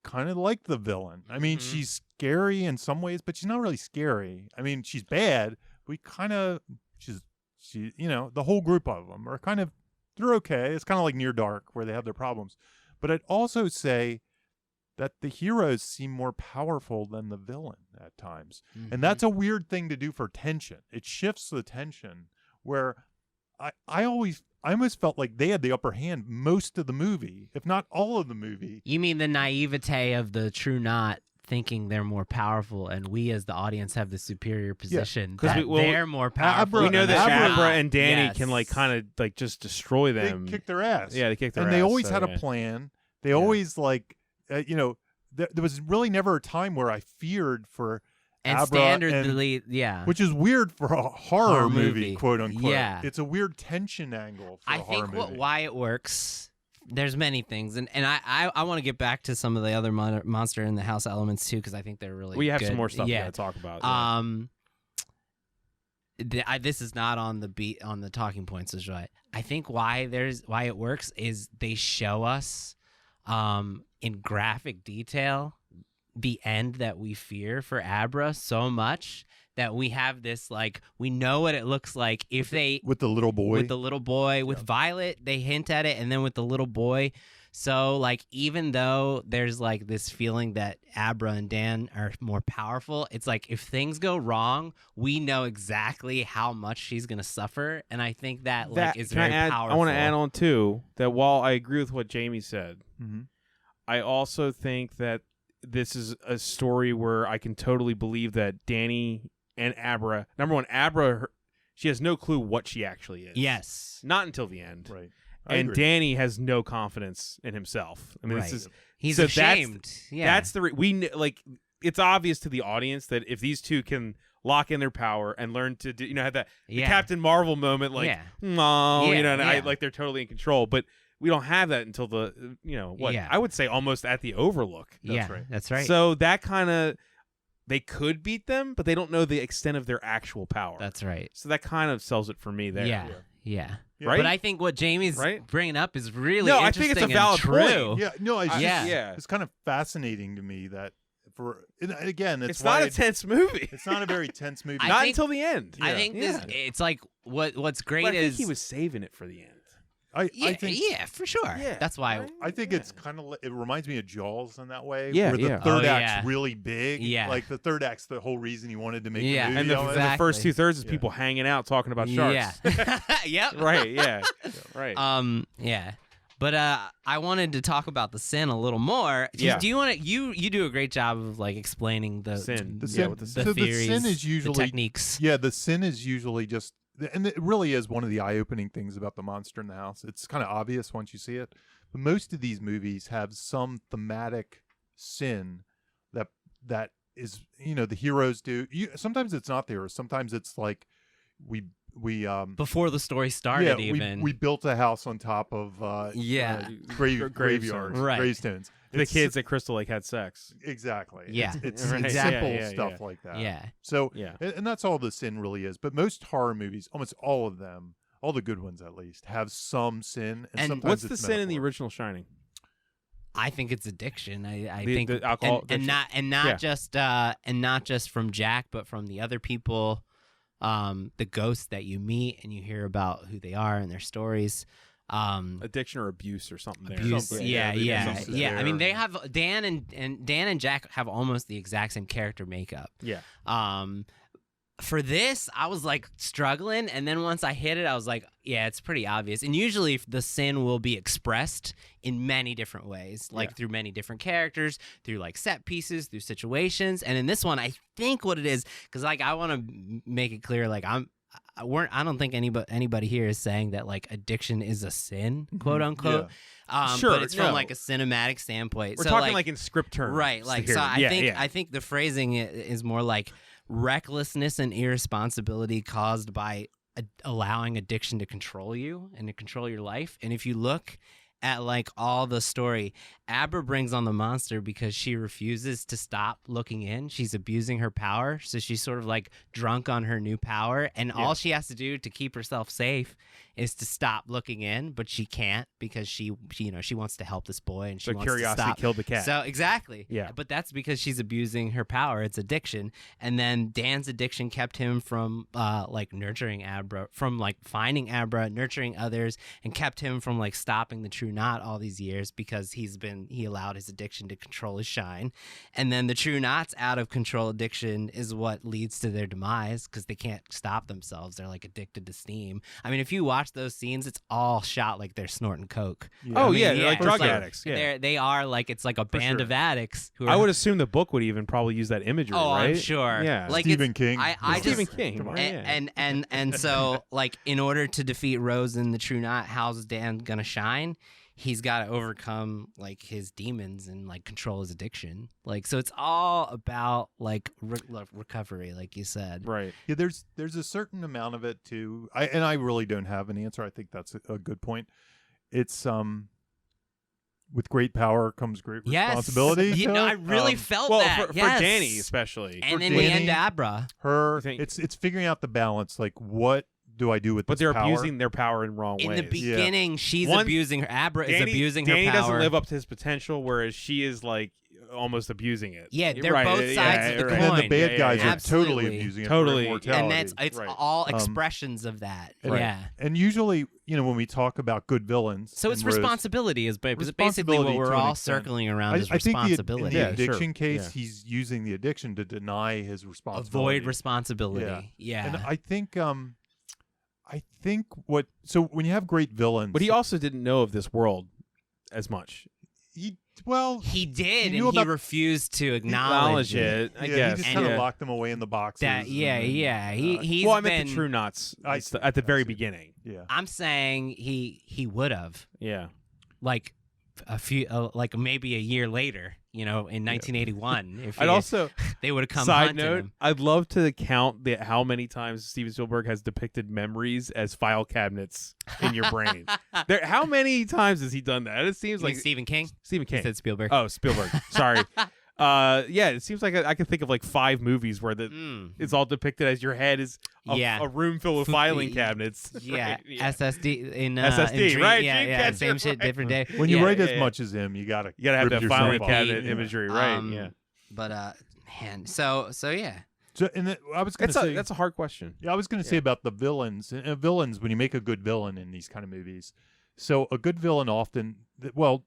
kind of like the villain. I mean, she's scary in some ways, but she's not really scary. I mean, she's bad. We kind of, she, you know, the whole group of them are kind of, they're okay. It's kind of like Near Dark where they have their problems. But I'd also say that the heroes seem more powerful than the villain at times. And that's a weird thing to do for tension. It shifts the tension where I almost felt like they had the upper hand most of the movie, if not all of the movie. You mean the naivete of the true not thinking they're more powerful, and we as the audience have the superior position that they're more powerful. We know that Abra and Danny can like kind of like just destroy them. They kick their ass. Yeah, they kick their ass. And they always had a plan. They always like, you know, there was really never a time where I feared for and Abra standardly, which is weird for a horror movie, quote unquote. Yeah, it's a weird tension angle for a horror movie. I think why it works. There's many things, and I want to get back to some of the other monster in the house elements too, because I think they're really. We have good. some more stuff to talk about. This is not on the talking points, is right. I think why it works is they show us in graphic detail the end that we fear for Abra so much that we have this, like, we know what it looks like if they with the little boy with Violet, they hint at it, and then with the little boy. So like, even though there's like this feeling that Abra and Dan are more powerful, it's like if things go wrong, we know exactly how much she's gonna suffer, and I think that like is very powerful. I want to add on too that while I agree with what Jamie said, I also think that this is a story where I can totally believe that Danny and Abra, number one, Abra, she has no clue what she actually is. Yes. Not until the end. Right. And Danny has no confidence in himself. I mean, this is he's ashamed. That's the like. It's obvious to the audience that if these two can lock in their power and learn to do, have that the Captain Marvel moment, like, no, and like they're totally in control. But we don't have that until the, I would say almost at the Overlook. That's right. That's right. So that kind of, they could beat them, but they don't know the extent of their actual power. That's right. So that kind of sells it for me there. Yeah. Right? But I think what Jamie's bringing up is really I interesting think it's a valid point. Yeah, no, it's kind of fascinating to me that again, it's not a tense movie. It's not a very tense movie. Not until the end. I think it's like what's great I is think he was saving it for the end. I think, for sure. Yeah, that's why I think it's kind of, it reminds me of Jaws in that way. Yeah, where the third act's really big. Yeah, like the third act's the whole reason he wanted to make the movie. And the first 2/3 is people hanging out talking about sharks. Yeah, yep. Right. Yeah. Right. Yeah. But I wanted to talk about the sin a little more. Do you want to? You do a great job of like explaining the sin. The sin. The theories, the sin is usually the techniques. Yeah, the sin is usually just. And it really is one of the eye-opening things about the monster in the house. It's kind of obvious once you see it. But most of these movies have some thematic sin that is, the heroes do. Sometimes it's not there. Sometimes it's like we before the story started, we built a house on top of graveyards, gravestones. The kids at Crystal Lake had sex. Exactly. Yeah. It's simple stuff like that. Yeah. So, and that's all the sin really is. But most horror movies, almost all of them, all the good ones at least, have some sin. And sometimes what's the sin in the original Shining? I think it's addiction. I think the alcohol and not just from Jack, but from the other people, the ghosts that you meet and you hear about who they are and their stories. Addiction or abuse or something. Abuse, something. Yeah. I mean, they have Dan and Jack have almost the exact same character makeup. Yeah. For this, I was like struggling, and then once I hit it, I was like, yeah, it's pretty obvious. And usually, the sin will be expressed in many different ways, like through many different characters, through like set pieces, through situations. And in this one, I think what it is, because like I want to make it clear, like I don't think anybody here is saying that like addiction is a sin, quote unquote. Sure, but it's from like a cinematic standpoint. We're talking like in script terms, right? Like so, I think the phrasing is more like recklessness and irresponsibility caused by allowing addiction to control you and to control your life. And if you look at like all the story, Abra brings on the monster because she refuses to stop looking in. She's abusing her power, so she's sort of like drunk on her new power, and all she has to do to keep herself safe is to stop looking in, but she can't because she wants to help this boy, and she wants curiosity to stop. killed the cat. So exactly, Yeah. But that's because she's abusing her power. It's addiction, and then Dan's addiction kept him from like nurturing Abra, from like finding Abra, nurturing others, and kept him from like stopping the True Knot all these years because he allowed his addiction to control his shine. And then the True Knot's out of control addiction is what leads to their demise because they can't stop themselves. They're like addicted to steam. I mean, if you watch those scenes, it's all shot like they're snorting coke. Oh, I mean, yeah, they're like it's drug addicts. Yeah. They are like, it's like a band sure. of addicts who are. I would assume the book would even probably use that imagery, Oh, right? I'm sure. Yeah. Like Stephen it's- King. I Stephen just, King. Right? Yeah. and so like in order to defeat Rose and the True Knot, how's Dan gonna shine? He's got to overcome like his demons and like control his addiction. Like, so it's all about like recovery, like you said. Right. Yeah, there's a certain amount of it too. I really don't have an answer. I think that's a good point. It's with great power comes great responsibility. You to know, it. I really felt Well, that. for Yes. Danny especially. And For then the Danny, end, Abra. Her, I think- it's figuring out the balance. Like, what do I do with But this they're power? abusing their power in wrong In ways. the beginning, she's One- abusing her. Abra is Danny, abusing Danny her power. doesn't live up to his potential, whereas she is like almost abusing it. Yeah, they're Right, both yeah, sides of the right. And then the coin. bad Yeah, guys yeah, are totally absolutely. abusing it Totally. for And immortality. it's Right. all expressions of that. and- Yeah. And usually, when we talk about good villains, So it's and Rose- responsibility is basically what Responsibility we're to an all extent. circling around is I think in responsibility. the Yeah, sure. addiction case, Yeah. he's using the addiction to deny his responsibility. Avoid responsibility. Yeah. And I think so when you have great villains, But he also didn't know of this world as much. he he did, knew and he about- refused to acknowledge it, I yeah, guess. he just And- kind of yeah. locked them away in the boxes. that. Yeah, and then, yeah. He's Well, I been. meant the True Knots I- at the very I see. beginning. Yeah. I'm saying he would have Yeah. like like maybe a year later, in 1981. If I'd also they would have come side hunting note, him. I'd love to count how many times Steven Spielberg has depicted memories as file cabinets in your brain. How many times has he done that? It seems You mean like Stephen King. Stephen He King. said Spielberg. Oh, Spielberg. Sorry. Yeah, it seems like I can think of like 5 movies where it's all depicted as your head is Yeah. a room filled with filing cabinets. Yeah, Right, yeah. SSD in SSD, in Dream- right, Yeah, Dreamcatcher, yeah, same shit, right. different day. When you Yeah. write yeah, as yeah. much as him, you gotta have rip that filing yourself off. cabinet Yeah. imagery, right? Yeah. But man, so yeah. So, and I was gonna say That's a hard question. Yeah, I was going to say about the villains. Villains, when you make a good villain in these kind of movies, so a good villain often,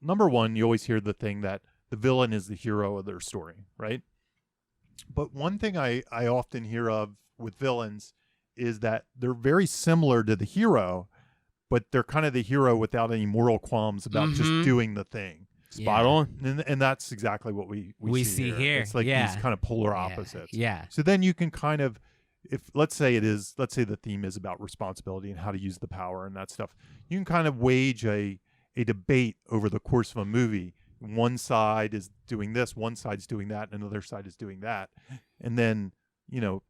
number one, you always hear the thing that the villain is the hero of their story, right? But one thing I often hear of with villains is that they're very similar to the hero, but they're kind of the hero without any moral qualms about just doing the thing. Spot Yeah. on. And that's exactly what we see here. It's like Yeah. these kind of polar Yeah. opposites. Yeah. So then you can kind of, let's say the theme is about responsibility and how to use the power and that stuff, you can kind of wage a debate over the course of a movie. One side is doing this, one side's doing that, and another side is doing that. And then,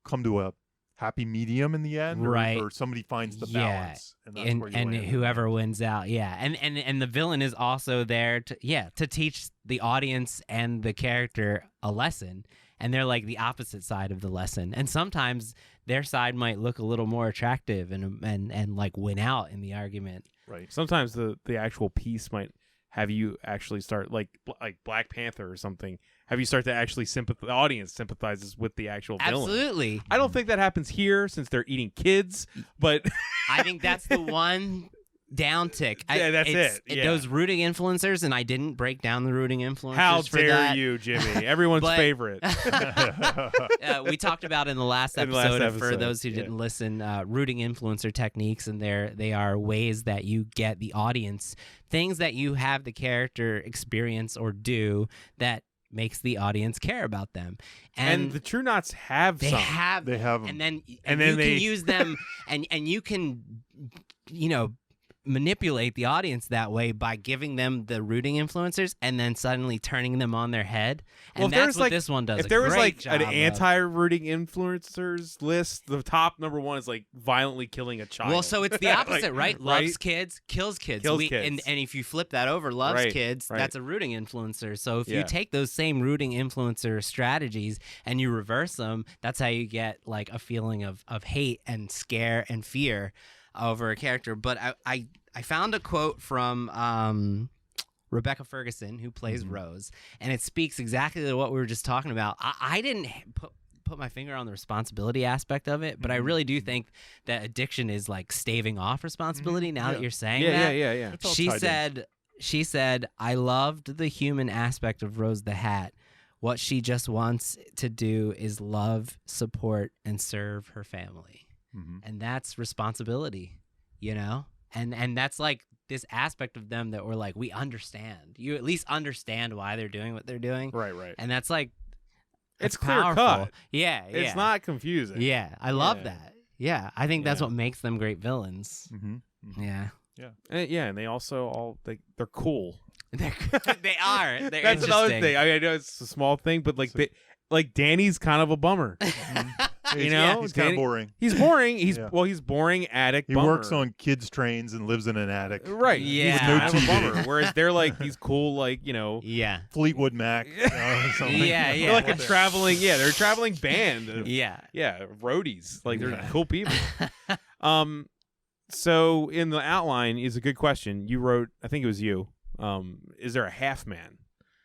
come to a happy medium in the end, Right. or somebody finds the Yeah. balance. And that's where you And land. whoever wins out, yeah. And the villain is also there to teach the audience and the character a lesson. And they're like the opposite side of the lesson. And sometimes their side might look a little more attractive and like win out in the argument. Right. Sometimes the actual piece might have you actually start like Black Panther or something. Have you start to actually the audience sympathizes with the actual villain. Absolutely. I don't think that happens here since they're eating kids, but I think that's the one downtick. Yeah, that's it. Yeah. Those rooting influencers, and I didn't break down the rooting influencers. how for dare that. you, Jimmy? Everyone's But- favorite. We talked about in the last In the last episode, for episode, those who yeah. didn't listen, rooting influencer techniques, and they are ways that you get the audience, things that you have the character experience or do that makes the audience care about them. And the True Knots have they some. They have and them. then then you they- can use them and you can manipulate the audience that way by giving them the rooting influencers and then suddenly turning them on their head. And Well, if that's there's what like- this one does. If there was like an job of. anti-rooting influencers list, the top number one is like violently killing a child. Well, so it's the opposite, right? Loves right? kids, kills kids. Kills kids. And if you flip that over, loves Right, kids, right. that's a rooting influencer. So if Yeah. you take those same rooting influencer strategies and you reverse them, that's how you get like a feeling of hate and scare and fear over a character. But I found a quote from Rebecca Ferguson, who plays Rose, and it speaks exactly to what we were just talking about. I didn't put my finger on the responsibility aspect of it, but I really do think that addiction is like staving off responsibility. Now that you're saying that, yeah. It's all she tied in. said, I loved the human aspect of Rose the Hat. What she just wants to do is love, support, and serve her family. And that's responsibility, you know? And that's like this aspect of them that we're like, we understand. You at least understand why they're doing what they're doing. Right. And that's like, It's that's clear powerful. cut. Yeah. It's not confusing. Yeah. I love Yeah. that. Yeah. I think that's Yeah. what makes them great villains. Yeah. And they also they're cool. They are. They're That's another interesting. thing. I know it's a small thing, but like Danny's kind of a bummer. You know, he's kind Danny- of boring. He's boring. He's Yeah. he's boring attic. He bummer. works on kids' trains and lives in an attic. Right. Yeah. He's No kind of a TV. bummer. Whereas they're like these cool, like, you know, Yeah. Fleetwood Mac. Something. Yeah, they're like a traveling. Yeah, they're a traveling band. Of, Yeah. yeah, roadies. Like they're Yeah. cool people. So in the outline is a good question. You wrote, I think it was you. Is there a half man?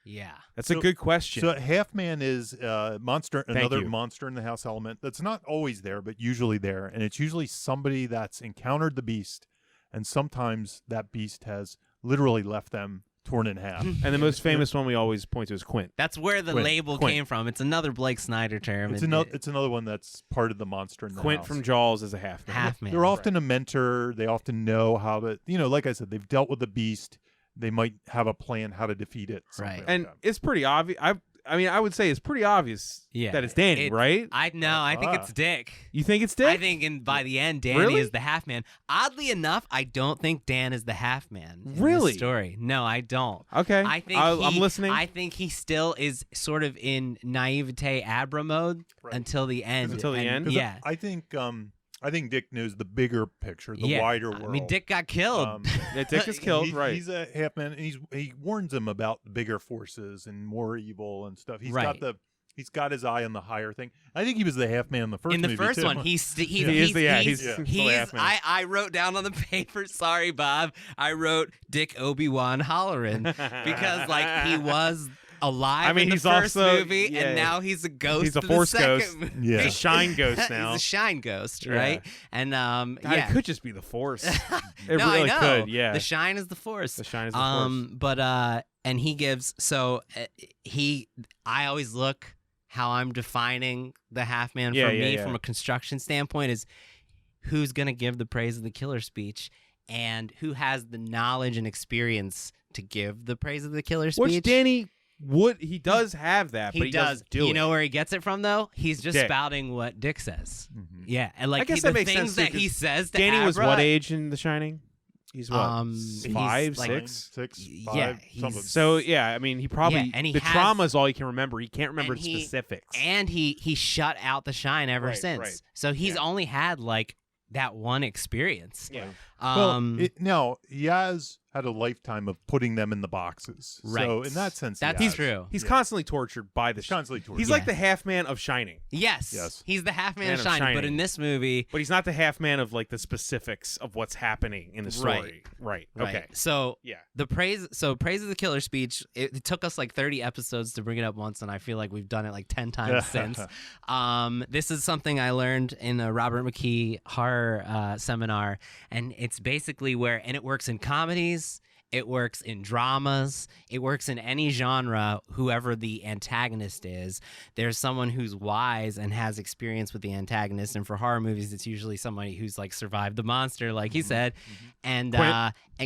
Yeah. That's a So- good question. So Half Man is monster, another you. monster in the house element that's not always there, but usually there, and it's usually somebody that's encountered the beast, and sometimes that beast has literally left them torn in half. and the most famous one we always point to is Quint. That's where the Quint. label Quint. came from. It's another Blake Snyder term. It's another one that's part of the monster in the Quint house. from Jaws is a half man. half man. They're often a mentor. They often know how to, like I said, they've dealt with the beast. They might have a plan how to defeat it. something Right. like And that. it's pretty obvious. I mean, I would say it's pretty obvious Yeah. that it's Danny, right? I think it's Dick. You think it's Dick? I think by the end, Danny Really? is the half man. Oddly enough, I don't think Dan is the half man. In Really? This story. No, I don't. Okay. I think I'm listening. I think he still is sort of in naivete Abra mode Right. until the end. Until the and- end? 'Cause Yeah. I think Dick knows the bigger picture, the Yeah. wider I world. mean, Dick got killed. Yeah, Dick is killed, right? He's a half man, and he warns him about the bigger forces and more evil and stuff. He's Right. got his eye on the higher thing. I think he was the half man in the first in the movie, first too. one, he's he's the half man. I wrote down on the paper. Sorry, Bob. I wrote Dick Obi-Wan Halloran because like he was alive I mean, in the he's first also- movie, yeah. and now he's a ghost. He's a in the Force second ghost. movie. Yeah. He's a shine ghost now. He's a shine ghost, Yeah. right? And God, yeah. it could just be the Force. It No, really I know. could. Yeah. The shine is the Force. The shine is the Force. But and he gives I always look how I'm defining the half man Yeah, for yeah, me yeah. from a construction standpoint is who's gonna give the praise of the killer speech and who has the knowledge and experience to give the praise of the killer speech. Which Danny he does have that, but he does. doesn't do You it. know where he gets it from though? He's just Dick. spouting what Dick says. Mhm. Yeah, and like I guess the that makes things sense, too, that he 'cause says to Danny was Abra, what age in The Shining? He's what? he's 5, like- 6? 6, Yeah, 5, he's- something. So yeah, I mean, he probably Yeah, and he the has- trauma is all he can remember. He can't remember and he- specifics. And he shut out the shine ever Right, since. right. So he's Yeah. only had like that one experience. yeah. Now he has had a lifetime of putting them in the boxes. So Right. in that sense, That's he has. true. He's Yeah. constantly tortured by the. He's constantly tortured. He's like the half man of Shining, Yes. Yes. He's the half man Man of of Shining, but Shining. in this movie, but he's not the half man of like the specifics of what's happening in the story. Right. right. Okay. So Yeah. praise of the killer speech, it took us like 30 episodes to bring it up once, and I feel like we've done it like 10 times since. This is something I learned in a Robert McKee horror seminar, and it's basically and it works in comedies, it works in dramas, it works in any genre, whoever the antagonist is. There's someone who's wise and has experience with the antagonist, and for horror movies, it's usually somebody who's like survived the monster, like he said, and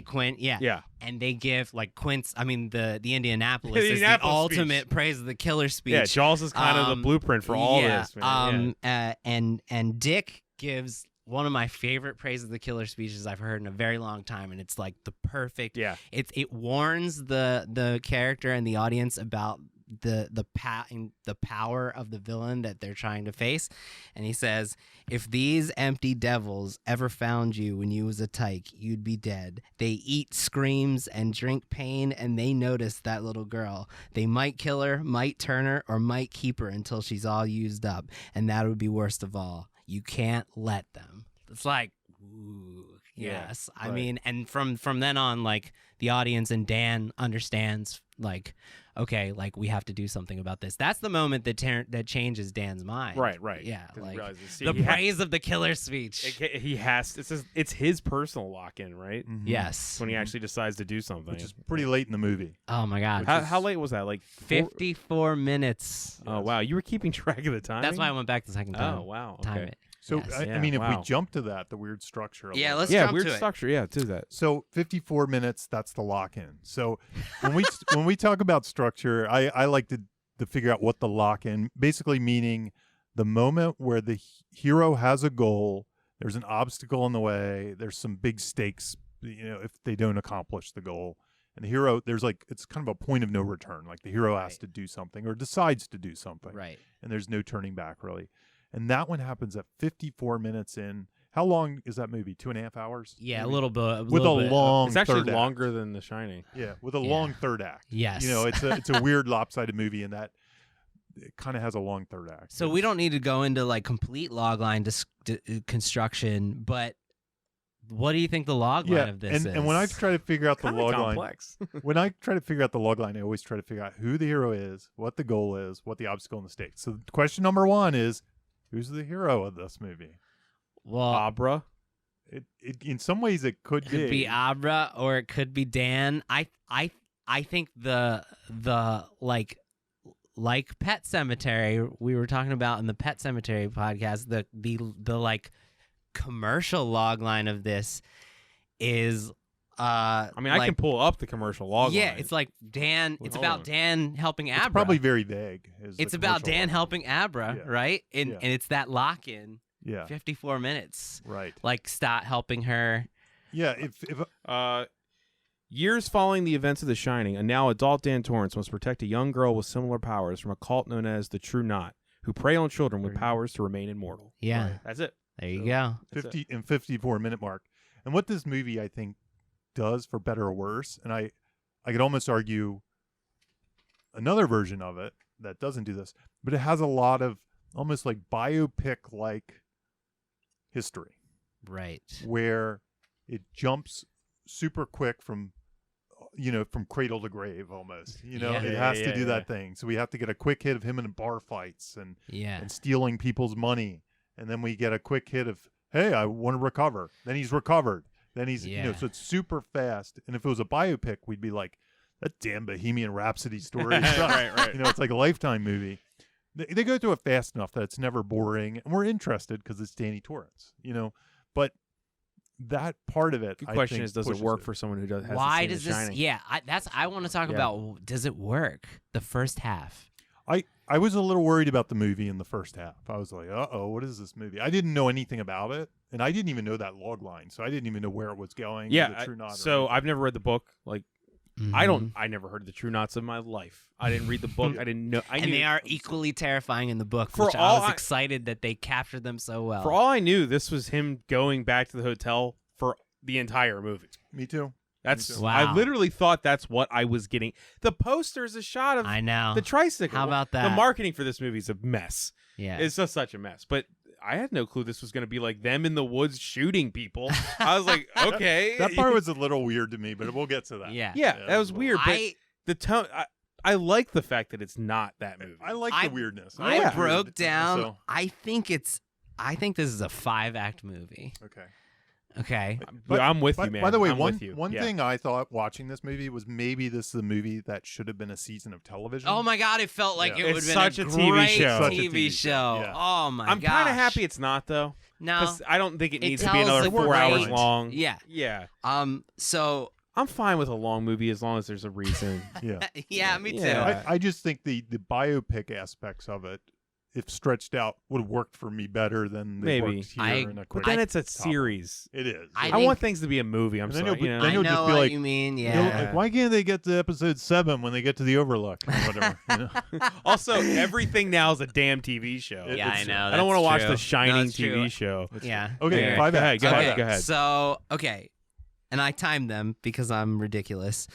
Quint, yeah. Yeah. And they give like Quint's, I mean the Indianapolis The is Indianapolis the speech. ultimate praise of the killer speech. Yeah. Jaws is kind of the blueprint for all yeah, this. Man. And Dick gives one of my favorite Praise of the Killer speeches I've heard in a very long time, and it's like the perfect. Yeah. It warns the character and the audience about the power of the villain that they're trying to face, and he says, "If these empty devils ever found you when you was a tyke, you'd be dead. They eat screams and drink pain, and they notice that little girl. They might kill her, might turn her, or might keep her until she's all used up, and that would be worst of all. You can't let them." It's like, ooh, yes. Yeah, I mean, and from then on, like, the audience and Dan understands, like, okay, like, we have to do something about this. That's the moment that changes Dan's mind. Right. Yeah, 'Cause he like realizes, the praise of the killer speech. He has. It's his personal lock-in, right? Mhm. Yes. When he actually decides to do something, Which is pretty late in the movie. Oh my God. How late was that? Like 54 minutes. Oh wow, you were keeping track of the time. That's why I went back the second time. Oh wow. Time Okay. it. So Yes. I Yeah, mean, if wow. we jump to that, the weird structure. a Yeah, little let's bit. Yeah, jump weird to it. structure. Yeah, do that. So 54 minutes, that's the lock-in. So when we talk about structure, I like to figure out what the lock-in, basically meaning the moment where the hero has a goal, there's an obstacle in the way, there's some big stakes, if they don't accomplish the goal. And the hero, it's kind of a point of no return. Like the hero has Right. to do something or decides to do something. Right. And there's no turning back, really. And that one happens at 54 minutes in. How long is that movie? 2.5 hours? Yeah, a maybe? little bit. With a long It's actually third act. longer than The Shining. Yeah, with a Yeah. long third act. Yes. It's a weird lopsided movie in that it kind of has a long third act. So we don't need to go into like complete logline construction, but what do you think the logline of this is? and when I try to figure out the Kinda logline, complex. when I try to figure out the logline, I always try to figure out who the hero is, what the goal is, what the obstacle and the stakes. So question number one is, who's the hero of this movie? well, Abra. It in some ways it could could be Abra or it could be Dan. I think the like Pet Cemetery we were talking about in the Pet Cemetery podcast, the like commercial logline of this is I mean, I can pull up the commercial log. yeah, line. it's like Dan. Well, It's hold about on. Dan helping Abra. It's probably very vague. It's about Dan helping Abra, Yeah. right? And Yeah. and it's that lock in. Yeah, 54 minutes. right. Like Stott helping her. Yeah, if Years following the events of The Shining, a now adult Dan Torrance must protect a young girl with similar powers from a cult known as the True Knot, who prey on children with There you go. powers to remain immortal. Yeah. Right. That's it. There you So- go. That's 50 and 54-minute mark. And what this movie I think does, for better or worse, and I could almost argue another version of it that doesn't do this, but it has a lot of almost like biopic like history Right. where it jumps super quick from cradle to grave almost. Yeah. It has to do Yeah. that thing. So we have to get a quick hit of him in bar fights and Yeah. stealing people's money. And then we get a quick hit of, hey, I want to recover. Then he's recovered. Then he's, Yeah. so it's super fast. And if it was a biopic, we'd be like, that damn Bohemian Rhapsody story. Right. It's like a Lifetime movie. They go through it fast enough that it's never boring. And we're interested because it's Danny Torrance, But that part of it, Good I question think, is, does it pushes work for someone who does? Why hasn't does seen The this? Shining? Yeah, I want to talk Yeah. about. Does it work? The first half. I was a little worried about the movie in the first half. I was like, uh-oh, what is this movie? I didn't know anything about it, and I didn't even know that log line, so I didn't even know where it was going. Yeah. the True Knot or So anything. I've never read the book. Like I never heard of the True Knots in my life. I didn't read the book. I didn't know. And they are equally terrifying in the book, For which I all was I- excited that they captured them so well. For all I knew, this was him going back to the hotel for the entire movie. Me too. That's Wow. I literally thought that's what I was getting. The poster's a shot of I know. the tricycle. How about The that? marketing for this movie is a mess. Yeah. It's just such a mess. But I had no clue this was going to be like them in the woods shooting people. I was like, okay. That part was a little weird to me, but we'll get to that. Yeah. yeah, that was weird. But I the tone, I like the fact that it's not that movie. I like I- the weirdness. I Yeah. broke down. So, I think this is a 5-act movie. okay. Okay. But I'm with by, you, man. By the way, I'm one with you. one Yeah. thing I thought watching this movie was maybe this is a movie that should have been a season of television. Oh my God! It felt like Yeah. it would It's have been such a a TV great show. Such a TV TV show. show, yeah. Oh my I'm gosh! kind of happy it's not though, No. because I don't think it It needs to be tells another a 4 great- hours long. Yeah. Yeah. So I'm fine with a long movie as long as there's a reason. Yeah. yeah, me too. Yeah. I just think the biopic aspects of it if stretched out, would have worked for me better than they Maybe. worked here in a But quick. then it's a top. series. It is. I I think- want things to be a movie. I'm And then sorry. you'll be- You know? then I you'll know just be what like- you mean. You know, Yeah. like, why can't they get to episode 7 when they get to the Overlook or whatever? You know? Also, everything now is a damn TV show. It- Yeah, I it's- know. I don't want to watch true. The Shining No, it's TV true. show. Yeah. Okay, Yeah. 5 Go ahead, acts. go Five ahead, acts. go ahead. So, okay. And I timed them because I'm ridiculous.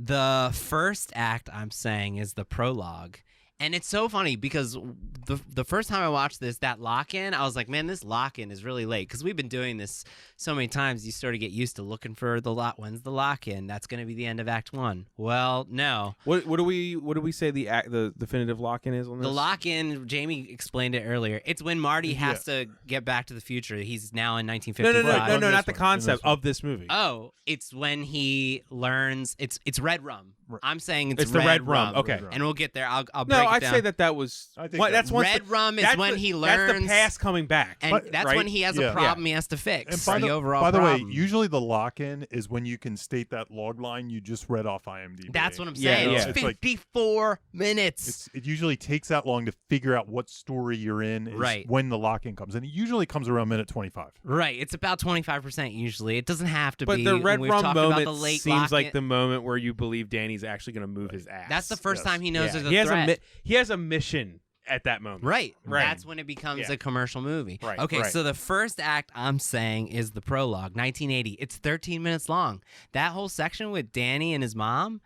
The first act I'm saying is the prologue. And it's so funny because the first time I watched this, that lock-in, I was like, man, this lock-in is really late. Because we've been doing this so many times, you sort of get used to looking for the when's the lock-in? That's going to be the end of Act 1. Well, no. What do we say the definitive lock-in is on this? The lock-in, Jamie explained it earlier. It's when Marty has to get back to the future. He's now in 1955. No, In this not the one, in concept this one. of this movie. Oh, it's when he learns. It's red rum. Right. I'm saying it's the red rum. Okay. Red rum. And we'll get there. I'll break No, it I'd down. say that was. I think well, that- that's once Red rum is that's when the- he That's learns. the past coming back. And But- that's right? when he has Yeah. a problem he has to fix. And the overall by the way, problem. usually the lock-in is when you can state that log line you just read off IMDb. That's what I'm Yeah, saying. yeah. It's It's like- 54 minutes. It usually takes that long to figure out what story you're in is Right. when the lock-in comes. And it usually comes around minute 25. Right. It's about 25% usually. It doesn't have to But be. the and red we've rum talked about moment the late seems like lock-in. the moment where you believe Danny's actually going to move his ass. That's the first Yes. time he knows Yeah. there's a he has threat. he has a mission at that moment. Right. Right. That's when it becomes Yeah. a commercial movie. Right, Okay, right. so the first act I'm saying is the prologue, 1980. It's 13 minutes long. That whole section with Danny and his mom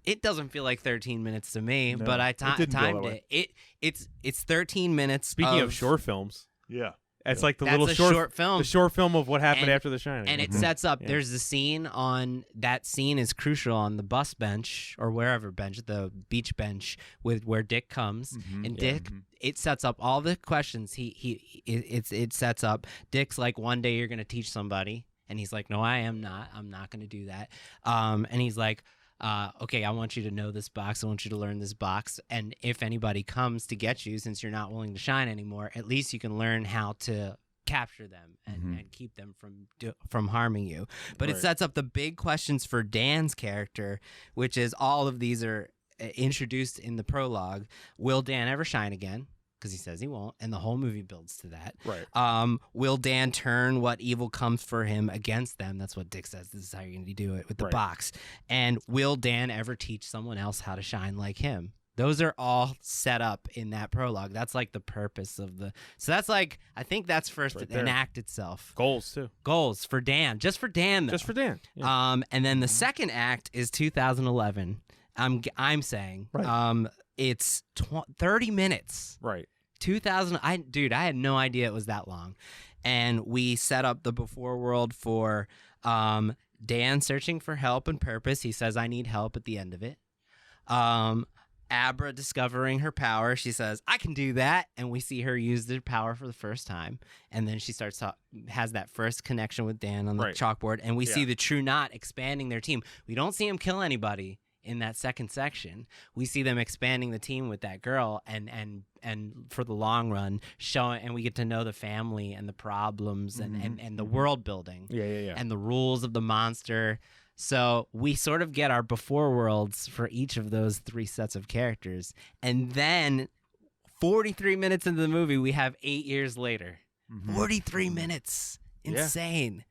it doesn't feel like 13 minutes to me, No, but I it didn't feel timed that way. it. It's 13 minutes. Speaking of short films, Yeah. it's Yeah. like the That's little a short film. the short film of what happened And- after The Shining. And it Mhm. sets up. Yeah. There's a scene on that scene is crucial on the bus bench or wherever bench, the beach bench with where Dick comes, Mhm. and Yeah. Dick. It sets up all the questions. It sets up. Dick's like, one day you're gonna teach somebody, and he's like, no, I am not. I'm not gonna do that. And he's like, okay, I want you to know this box. I want you to learn this box. And if anybody comes to get you, since you're not willing to shine anymore, at least you can learn how to capture them and, Mhm. and keep them from harming you. But it Right. sets up the big questions for Dan's character, which is all of these are introduced in the prologue. Will Dan ever shine again? Because he says he won't, and the whole movie builds to that. right. Will Dan turn what evil comes for him against them? That's what Dick says. This is how you're going to do it with the Right. box. And will Dan ever teach someone else how to shine like him? Those are all set up in that prologue. That's like the purpose of the. So that's like, I think that's first Right an there. act itself. Goals too. Goals for Dan, just for Dan, though. Just for Dan. Yeah. And then the second act is 2011. I'm saying, Right. it's 30 minutes. Right. 2000. I had no idea it was that long, and we set up the before world for Dan searching for help and purpose. He says, "I need help" at the end of it. Abra discovering her power. She says, "I can do that," and we see her use the power for the first time. And then she has that first connection with Dan on the Right. chalkboard, and we see Yeah. the True Knot expanding their team. We don't see him kill anybody in that second section. We see them expanding the team with that girl, and for the long run, showing, and we get to know the family and the problems and the world building Yeah. and the rules of the monster. So we sort of get our before worlds for each of those three sets of characters. And then 43 minutes into the movie, we have 8 years later. Mhm. 43 minutes. Yeah. Insane.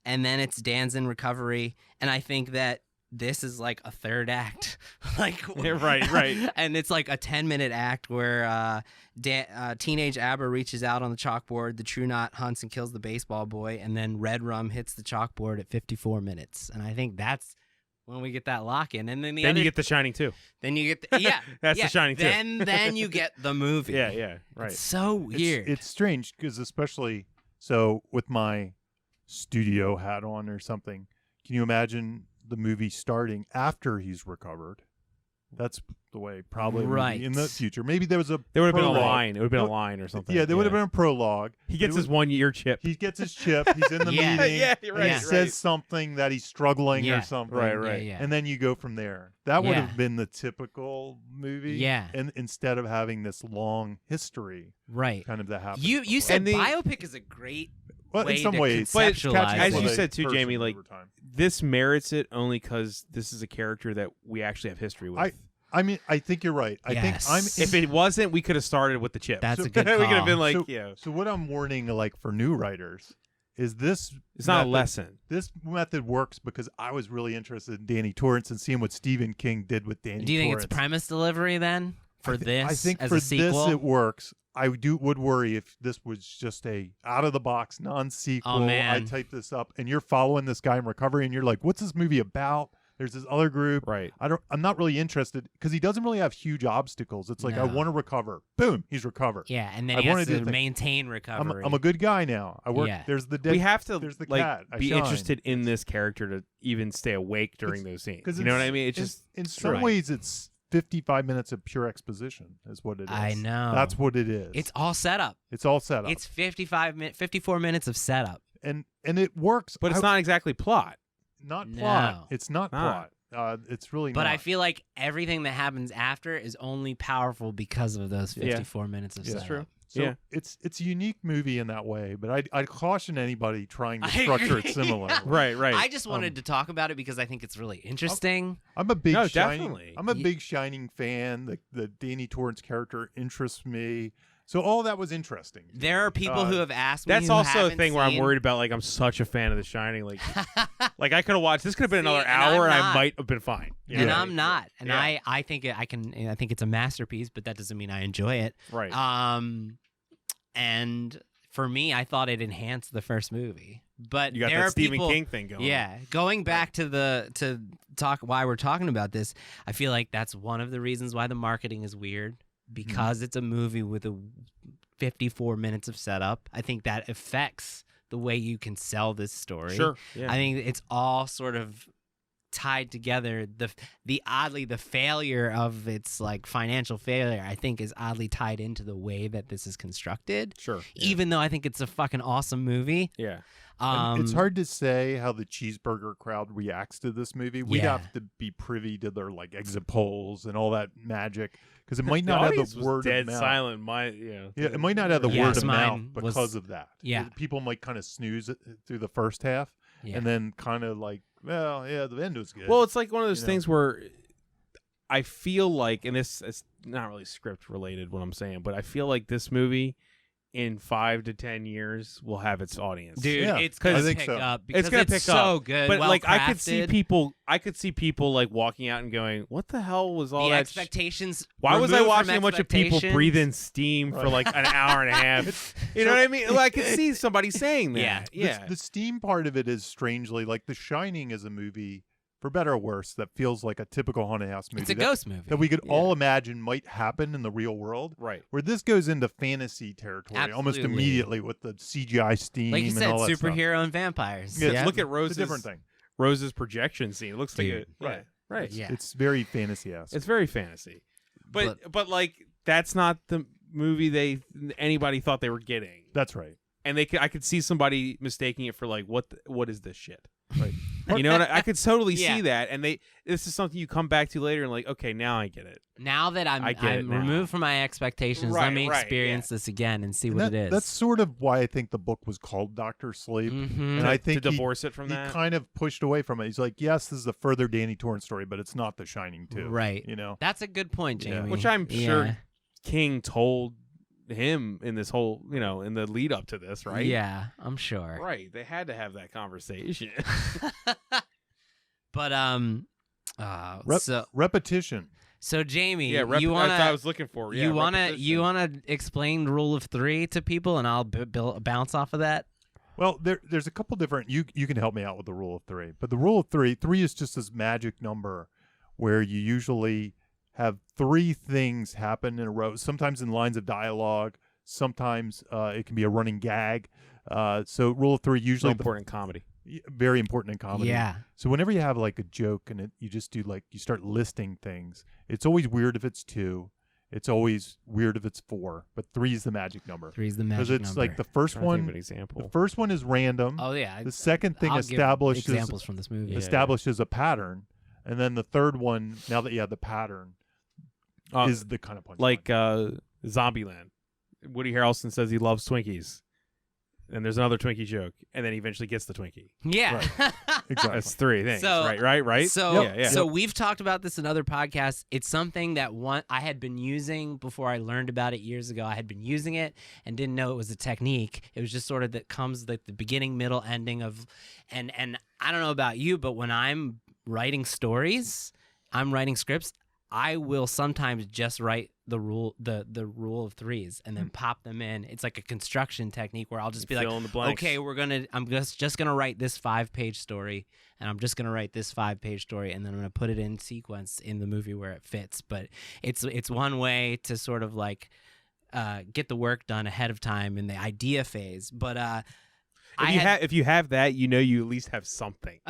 And then it's Dan's in recovery. And I think that this is like a third act. Like Yeah, right. And it's like a 10-minute act where teenage Abra reaches out on the chalkboard, the True Knot hunts and kills the baseball boy, and then Red Rum hits the chalkboard at 54 minutes. And I think that's when we get that lock in. And then Then you get The Shining too. then you get yeah. That's yeah, The Shining too. Then you get the movie. Yeah. Right. It's so weird. It's strange because especially so with my studio hat on or something, can you imagine the movie starting after he's recovered? That's the way probably it would be Right. in the future. Maybe there was a There would have been a prologue. line. It would have been a No, line or something. Yeah, there would have been a prologue. He gets It his would- 1 year chip. He gets his chip. He's in the Yeah. meeting. Yeah, and right, he right. says something that he's struggling Yeah. or something. Right. Yeah. And then you go from there. That would Yeah. have been the typical movie. Yeah. And instead of having this long history Right. kind of that happens. You before. said And the- biopic is a great well, way in some to ways, But conceptualize catching up as with you a said too, person Jamie, like over time. this merits it only because this is a character that we actually have history with. I mean, I think you're right. I think Yes. If it wasn't, we could have started with the chip. That's So- a good we could have call. been like, so, yeah, so what I'm warning, like for new writers, is this it's not a method- lesson. This method works because I was really interested in Danny Torrance and seeing what Stephen King did with Danny. Do you think Torrance. it's premise delivery then for this? I think as for a sequel? this it works. I would worry if this was just a out of the box non-sequel. Oh, man. I type this up and you're following this guy in recovery and you're like, what's this movie about? There's this other group. Right. I'm not really interested because he doesn't really have huge obstacles. It's like I No. want to recover. Boom, he's recovered. Yeah, and then I he wanna has do to the- maintain recovery. I'm a good guy now. I work. Yeah. There's the dead. We have to there's the like cat. I be shine. interested in this character to even stay awake during those scenes. You know what I mean? It's just in some right. ways it's 55 minutes of pure exposition is what it is. I know. That's what it is. It's all set up. It's all set up. It's 54 minutes of setup. and it works. but it's not exactly plot. not No. plot. It's not Not. plot. It's really But not. I feel like everything that happens after is only powerful because of those Yeah. 54 minutes of Yeah. setup. True. so Yeah. it's a unique movie in that way, but I'd caution anybody trying to I structure agree. it similarly. Right. Right. I just wanted to talk about it because I think it's really interesting. I'm a big No, Shining. definitely. I'm a Ye- big Shining fan. The Danny Torrance character interests me. So all that was interesting. There are people who have asked me That's who also a haven't thing where I'm seen- worried about. Like, I'm such a fan of The Shining. Like, like I could have watched. This could have been See, another and I'm hour, and I not. might have been fine. You and know? I'm not. And Yeah. I think I think it's a masterpiece, but that doesn't mean I enjoy it. Right. And for me, I thought it enhanced the first movie. But You got there that are Stephen people, King thing going. Yeah, going back to talk why we're talking about this, I feel like that's one of the reasons why the marketing is weird because it's a movie with a 54 minutes of setup. I think that affects the way you can sell this story. Sure. Yeah. I think it's all sort of tied together. The failure of its like financial failure, I think, is oddly tied into the way that this is constructed. Sure. Yeah. Even though I think it's a fucking awesome movie. Yeah. And it's hard to say how the cheeseburger crowd reacts to this movie. We'd Yeah. have to be privy to their like exit polls and all that magic because it might The not have audience the was word dead of mouth. silent. Yeah, it might not have the Yes, word of mouth mine was- because of that. yeah. People might kind of snooze it through the first half Yeah. and then kind of like, well, yeah, the end was good. Well, it's like one of those You know. things where I feel like, and this is not really script related, what I'm saying, but I feel like this movie in 5 to 10 years will have its audience. Dude, Yeah, it's 'cause gonna I think pick so. up because It's gonna pick so up. good. But like I could see well-crafted. people like walking out and going, "What the hell was all the that?" expectations. Why was I removed from watching a bunch of people expectations. breathing steam for like an hour and a half? You know what I mean? Well, I could see somebody saying that. Yeah. Yeah. The steam part of it is strangely like The Shining is a movie, for better or worse, that feels like a typical haunted house movie. It's a that, ghost movie. that we could all imagine might happen in the real world. Right. Where this goes into fantasy territory almost Absolutely. immediately with the CGI steam like you and said, all that stuff. superhero and vampires. Yeah, Look at It's Rose's a different thing. Rose's projection scene. It looks like Dude. a right. Yeah. It's very fantasy-esque. It's very fantasy. But like that's not the movie anybody thought they were getting. That's right. And I could see somebody mistaking it for like what is this shit? Right. You know, and I could totally Yeah. see that. And this is something you come back to later and like, okay, now I get it. Now that I I'm get it now. removed from my expectations, Right, let me right, experience this again and see And what it is. That's sort of why I think the book was called Dr. Sleep. Mhm. And I think to he- divorce it from he that. kind of pushed away from it. He's like, yes, this is a further Danny Torrance story, but it's not The Shining 2. Right. You know? That's a good point, Yeah. Jamie. Which I'm sure Yeah. King told him in this whole, in the lead up to this, right? Yeah, I'm sure. Right. They had to have that conversation. But Repetition. so Jamie, yeah, you that's what I wanna was looking for. Yeah, you wanna repetition. explain rule of 3 to people, and I'll bounce off of that. Well, there's a couple different. You can help me out with the rule of 3, but the rule of 3 is just this magic number where you usually have 3 things happen in a row. Sometimes in lines of dialogue. Sometimes it can be a running gag. So rule of 3 So usually important in comedy. very important in comedy. Yeah. So whenever you have like a joke and you just do like you start listing things, it's always weird if it's 2. It's always weird if it's 4, but 3 is the magic number. 3 is the magic Because it's number. like the first Trying to think of one. an example. The first one is random. Oh yeah. The second thing I'll give establishes examples from this movie. Yeah. establishes a pattern, and then the third one, now that you have the pattern, is the kind of punchline. like Zombieland. Woody Harrelson says he loves Twinkies. And there's another Twinkie joke, and then he eventually gets the Twinkie. Yeah. Exactly. That's 3 things. So- right. So, yeah. so we've talked about this in other podcasts. It's something that I had been using before I learned about it years ago. I had been using it and didn't know it was a technique. It was just sort of that comes like the beginning, middle, ending of, and I don't know about you, but when I'm writing stories, I'm writing scripts, I will sometimes just write the rule of 3s and then pop them in. It's like a construction technique where I'll just be Fill in the blanks. okay, I'm just gonna write this 5-page story, and I'm just gonna write this 5-page story, and then I'm gonna put it in sequence in the movie where it fits. But it's one way to sort of like get the work done ahead of time in the idea phase. But if you have that, you at least have something.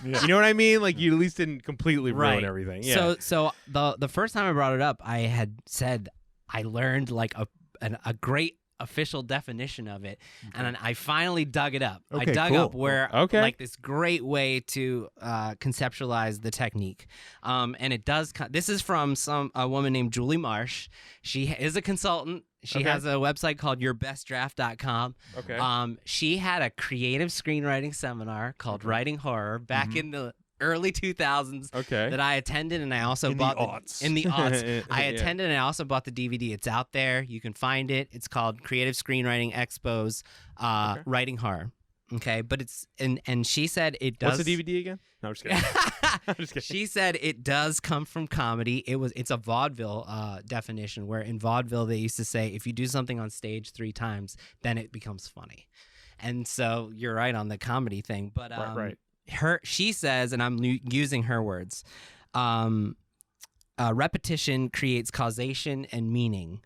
Yeah. You know what I mean? Like you at least didn't completely ruin Right. everything. Yeah. So the first time I brought it up, I had said I learned like a great official definition of it, and I finally dug it up. I Okay, dug cool. up where Okay. like this great way to conceptualize the technique, and it does. This is from a woman named Julie Marsh. She is a consultant. She Okay. has a website called yourbestdraft.com. Okay. She had a creative screenwriting seminar called Writing Horror back in the early 2000s Okay. that I attended, and I also In the bought aughts. in the aughts. I Yeah. attended, and I also bought the DVD. It's out there. You can find it. It's called Creative Screenwriting Expos, Okay. Writing Horror. Okay, but it's and she said it does. What's the DVD again? No, I'm just kidding. I'm just kidding. She said it does come from comedy. It's a vaudeville definition, where in vaudeville they used to say if you do something on stage 3 times, then it becomes funny. And so you're right on the comedy thing, but Right. she says, and I'm using her words, repetition creates causation and meaning.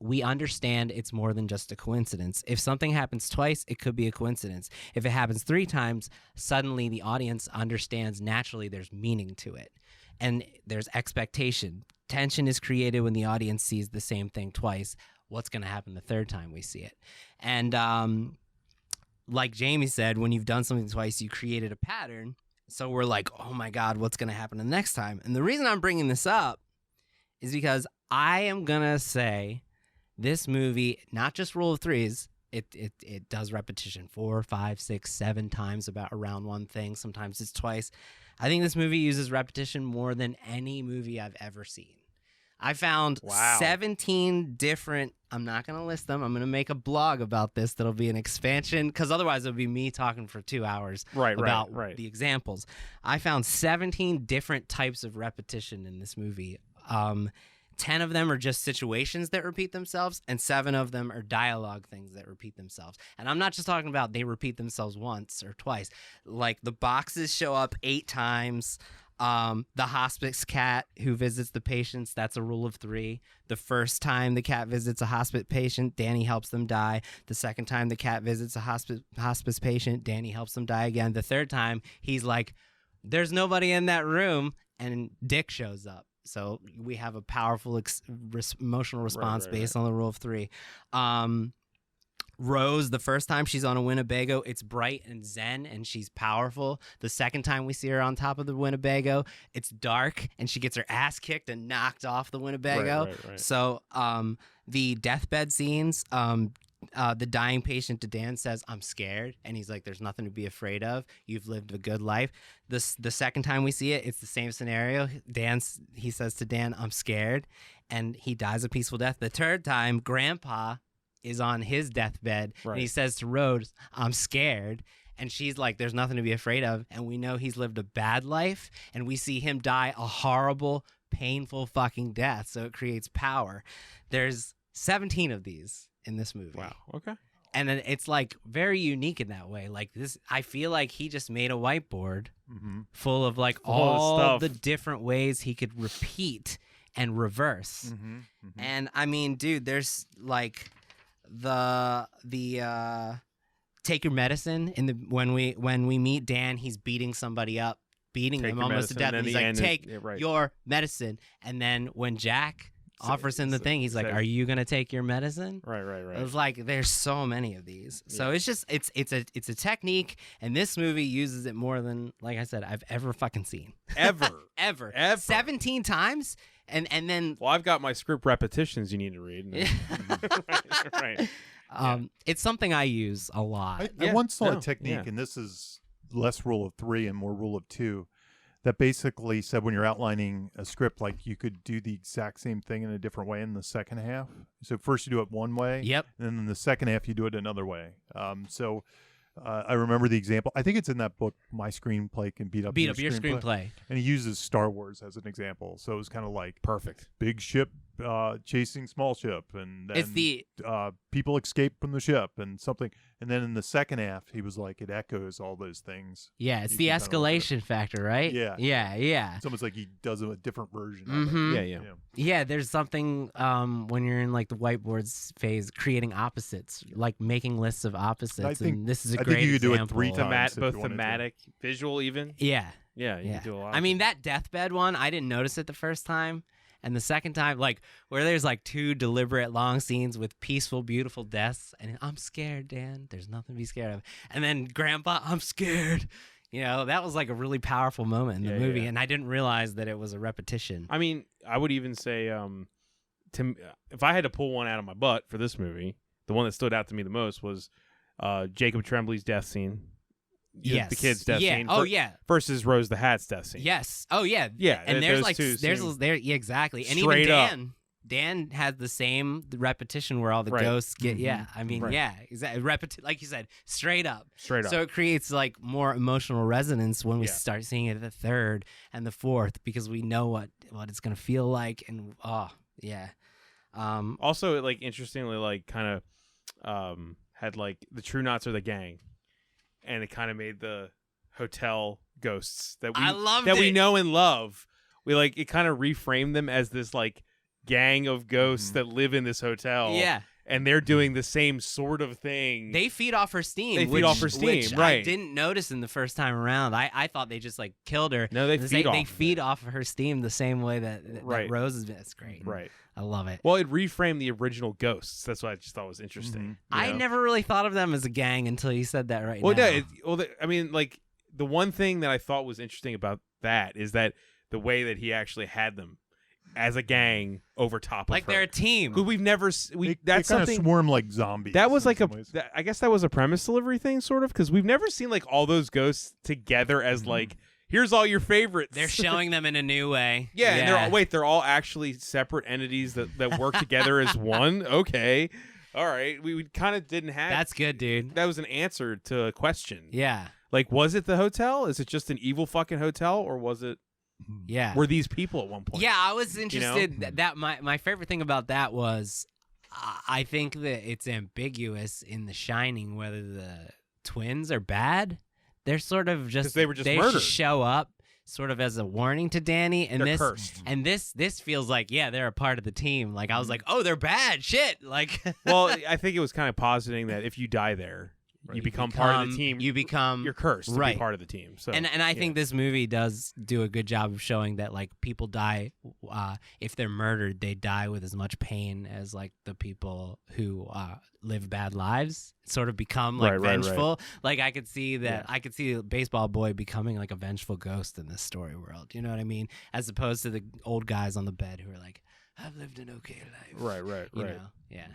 We understand it's more than just a coincidence. If something happens twice, it could be a coincidence. If it happens 3 times, suddenly the audience understands naturally there's meaning to it. And there's expectation. Tension is created when the audience sees the same thing twice. What's going to happen the 3rd time we see it? And like Jamie said, when you've done something twice, you created a pattern. So we're like, oh my God, what's going to happen the next time? And the reason I'm bringing this up is because I am going to say this movie, not just rule of 3s, it does repetition 4, 5, 6, 7 times around one thing. Sometimes it's twice. I think this movie uses repetition more than any movie I've ever seen. I found 17 different, I'm not going to list them. I'm going to make a blog about this that'll be an expansion, because otherwise it'll be me talking for 2 hours about the examples. I found 17 different types of repetition in this movie. 10 of them are just situations that repeat themselves, and 7 of them are dialogue things that repeat themselves. And I'm not just talking about they repeat themselves once or twice. Like the boxes show up 8 times. The hospice cat who visits the patients, that's a rule of 3. The first time the cat visits a hospice patient, Danny helps them die. The second time the cat visits a hospice patient, Danny helps them die again. The 3rd time, he's like, there's nobody in that room, and Dick shows up. So we have a powerful emotional response based on the rule of 3. Rose, the first time she's on a Winnebago, it's bright and zen and she's powerful. The second time we see her on top of the Winnebago, it's dark and she gets her ass kicked and knocked off the Winnebago. Right. So the deathbed scenes, the dying patient to Dan says, I'm scared. And he's like, there's nothing to be afraid of. You've lived a good life. The second time we see it, it's the same scenario. He says to Dan, I'm scared. And he dies a peaceful death. The 3rd time, Grandpa is on his deathbed. Right. And he says to Rose, I'm scared. And she's like, there's nothing to be afraid of. And we know he's lived a bad life. And we see him die a horrible, painful fucking death. So it creates power. There's 17 of these in this movie. Wow. Okay. And then it's like very unique in that way. Like this, I feel like he just made a whiteboard full of like Full of all stuff. the different ways he could repeat and reverse. And I mean, dude, there's like the take your medicine in the when we meet Dan, he's beating somebody up, beating Take him your almost to medicine, death. and And he's then like, the take end is- yeah, right. your medicine. And then when Jack offers him the thing, he's like, says- are you gonna take your medicine? Right. It's like there's so many of these. So it's just it's a technique, and this movie uses it more than, like I said, I've ever fucking seen. Ever. Ever. Ever. 17 times. And then Well, I've got my script repetitions you need to read. right. it's something I use a lot. I once saw no, a technique, yeah. and this is less rule of 3 and more rule of 2 that basically said when you're outlining a script, like you could do the exact same thing in a different way in the second half. So first you do it one way, Yep. and then in the second half you do it another way. I remember the example. I think it's in that book, My Screenplay Can Beat Up Your Screenplay. And he uses Star Wars as an example. So it was kind of like Perfect. big ship chasing small ship, and then It's the people escape from the ship and something. And then in the second half, he was like, it echoes all those things. yeah, it's You the can kinda look at it. escalation factor, right? Yeah. Yeah. It's almost like he does a different version of Mhm. it. Yeah. Yeah, there's something when you're in like the whiteboards phase, creating opposites, like making lists of opposites. think- And this is a I great think you could do it example. 3 times. if Both you wanted to. thematic, visual, even. Yeah, Yeah, you yeah. can do a lot. I mean, that deathbed one, I didn't notice it the first time. And the second time, like where there's like 2 deliberate long scenes with peaceful, beautiful deaths, and I'm scared, Dan. There's nothing to be scared of. And then Grandpa, I'm scared. You know, that was like a really powerful moment in the movie, yeah. and I didn't realize that it was a repetition. I mean, I would even say, if I had to pull one out of my butt for this movie, the one that stood out to me the most was Jacob Tremblay's death scene. Yes, the kid's death yeah. scene. Oh yeah, versus Rose the Hat's death scene. yes. Oh yeah, Yeah, And there's those like two there's seem there yeah, exactly, and straight even up. Dan has the same repetition where all the Right. ghosts get. Mhm. Yeah, I mean, Right. yeah, exactly. Like you said, straight up. straight up. So it creates like more emotional resonance when we Yeah. start seeing it at the third and the fourth because we know what it's gonna feel like, and yeah. Also, it, like, interestingly, like, kind of had like the True Knots are the gang, and it kind of made the hotel ghosts that I loved we it. know and love. We like it kind of reframed them as this like gang of ghosts Mhm. that live in this hotel. Yeah. and they're doing the same sort of thing. They feed off her steam. They feed which, off her steam, which I right. didn't notice in the first time around. I thought they just like killed her. No, they feed off They of feed it. off of her steam the same way that Right. Rose has been. It's great. Right. I love it. Well, it reframed the original ghosts. That's what I just thought was interesting. Mhm. you I know? never really thought of them as a gang until you said that right Well, now. I mean, like the one thing that I thought was interesting about that is that the way that he actually had them as a gang over top like of her. they're a team. Who we've never that's they kind of something swarm like zombies. that was in like some ways. I guess that was a premise delivery thing, sort of, because we've never seen like all those ghosts together as like here's all your favorites. They're showing them in a new way. Yeah, and they're all actually separate entities that work together as one. Okay, all right. We kind of didn't have. That's good, dude. That was an answer to a question. Yeah. Like, was it the hotel? Is it just an evil fucking hotel, or was it? Yeah. Were these people at one point? Yeah, I was interested. know? That my favorite thing about that was, I think that it's ambiguous in The Shining whether the twins are bad. They're sort of just 'Cause they were just murdered. show up sort of as a warning to Danny, and They're cursed. and this feels like they're a part of the team. Like I was like, oh, they're bad shit. Like Well, I think it was kind of positing that if you die there, you become part of the team. You become You're cursed to right. be part of the team. So and I think this movie does do a good job of showing that like people die if they're murdered, they die with as much pain as like the people who live bad lives sort of become like Right. vengeful. Like I could see that I could see the baseball boy becoming like a vengeful ghost in this story world. You know what I mean? As opposed to the old guys on the bed who are like, I've lived an okay life. Right. You know? Yeah.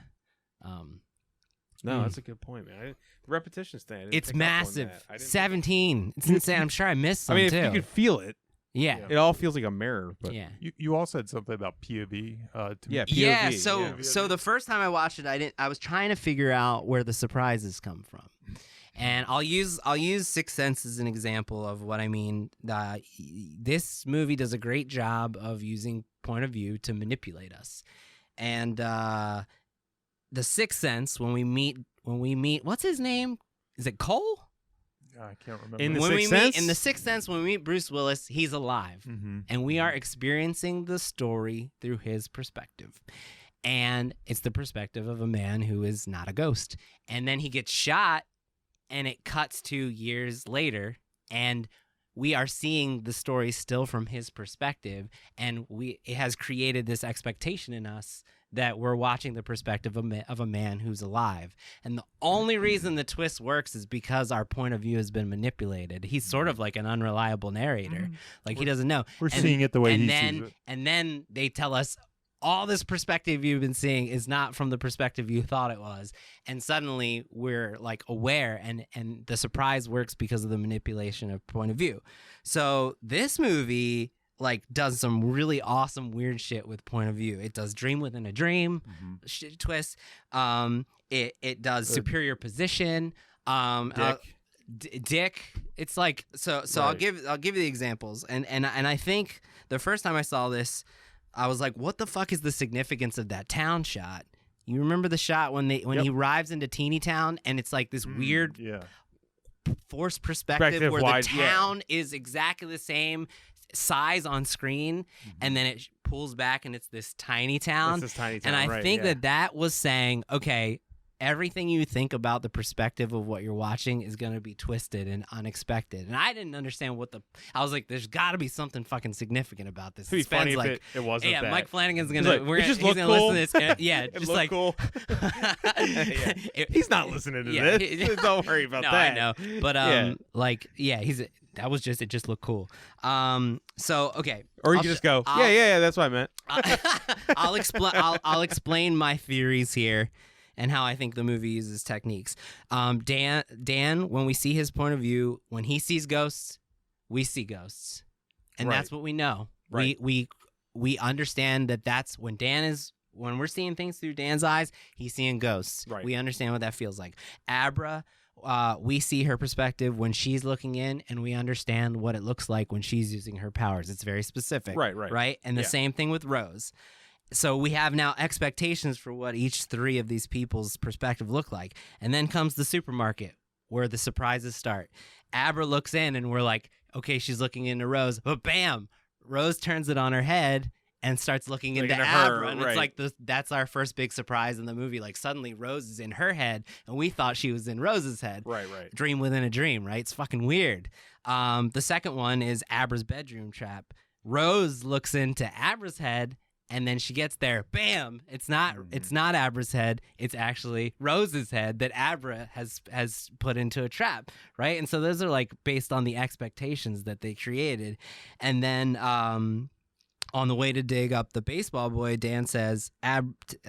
No, that's a good point, man. The repetition thing. I didn't It's pick up on massive. that. I didn't- 17. It's insane. I'm sure I missed some I mean, too. if you could feel it, yeah. it all feels like a mirror. But Yeah. You all said something about POV. To Yeah, me. Yeah, POV, so the first time I watched it, I was trying to figure out where the surprises come from. And I'll use Sixth Sense as an example of what I mean. This movie does a great job of using point of view to manipulate us. And the Sixth Sense, when we meet what's his name? Is it Cole? I can't remember. In the When Sixth we meet Sense? in the Sixth Sense, when we meet Bruce Willis, he's alive. Mhm. And we are experiencing the story through his perspective. And it's the perspective of a man who is not a ghost. And then he gets shot, and it cuts to years later, and we are seeing the story still from his perspective, and it has created this expectation in us that we're watching the perspective of a man who's alive. And the only reason the twist works is because our point of view has been manipulated. He's sort of like an unreliable narrator. Like he doesn't know. We're seeing it the way he sees it. And then they tell us, all this perspective you've been seeing is not from the perspective you thought it was, and suddenly we're like aware, and the surprise works because of the manipulation of point of view. So this movie like does some really awesome weird shit with point of view. It does dream within a dream shit twist. It does superior position. Dick. It's like so. Right. I'll give you the examples, and I think the first time I saw this, I was like, what the fuck is the significance of that town shot? You remember the shot when he arrives into Teeny Town, and it's like this weird forced perspective where the town is exactly the same size on screen, and then it pulls back and it's this tiny town. And I think that was saying, okay, everything you think about the perspective of what you're watching is going to be twisted and unexpected. And I didn't understand I was like, there's got to be something fucking significant about this. It'd be funny like, if it wasn't that. Mike Flanagan's going to, he's going to listen to this. It just look like, cool. He's not listening to this. Don't worry about no, that. I know. But, it just looked cool. So, okay. Or you can just go, yeah, that's what I meant. I'll explain my theories here and how I think the movie uses techniques. Dan, when we see his point of view, when he sees ghosts, we see ghosts. And that's what we know. Right. We understand that's when when we're seeing things through Dan's eyes, he's seeing ghosts. Right. We understand what that feels like. Abra, we see her perspective when she's looking in, and we understand what it looks like when she's using her powers. It's very specific. Right? And the same thing with Rose. So we have now expectations for what each three of these people's perspective look like. And then comes the supermarket where the surprises start. Abra looks in and we're like, okay, she's looking into Rose. But bam, Rose turns it on her head and starts looking into Abra. And it's like that's our first big surprise in the movie. Like suddenly Rose is in her head and we thought she was in Rose's head. Right. Dream within a dream, right? It's fucking weird. The second one is Abra's bedroom trap. Rose looks into Abra's head, and then she gets there, bam! It's not Abra's head. It's actually Rose's head that Abra has put into a trap, right? And so those are like based on the expectations that they created. And then on the way to dig up the baseball boy, Dan says,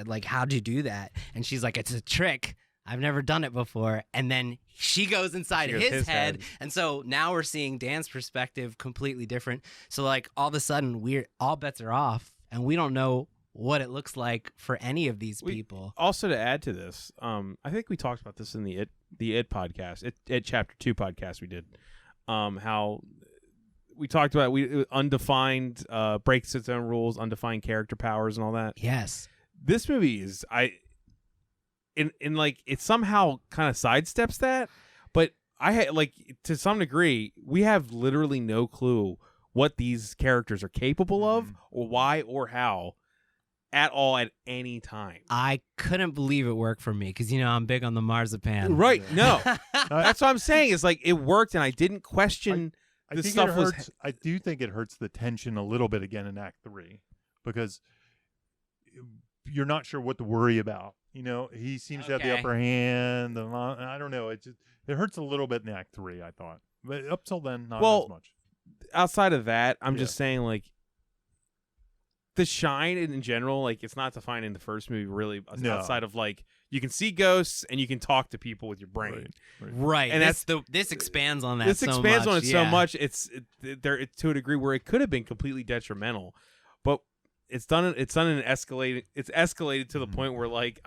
like, how'd you do that? And she's like, it's a trick. I've never done it before. And then she goes inside his head. And so now we're seeing Dan's perspective completely different. So like all of a sudden all bets are off. And we don't know what it looks like for any of these people. Also, to add to this, I think we talked about this in the It podcast, It Chapter 2 podcast we did, how we talked about undefined breaks its own rules, undefined character powers, and all that. Yes, this movie is it somehow kind of sidesteps that, but to some degree we have literally no clue what these characters are capable of, or why, or how, at all, at any time. I couldn't believe it worked for me because I'm big on the marzipan. Right? No, that's what I'm saying. Is like it worked, and I didn't question. I do think it hurts the tension a little bit again in Act 3 because you're not sure what to worry about. He seems to have the upper hand. I don't know. It hurts a little bit in Act 3. I thought, but up till then, not as much. Outside of that, I'm just saying, like, the shine in general, like, it's not defined in the first movie, really, outside of, like, you can see ghosts and you can talk to people with your brain. Right. And this expands on that so much. This expands on it so much. It's to a degree where it could have been completely detrimental. But it's escalated to the point where, like,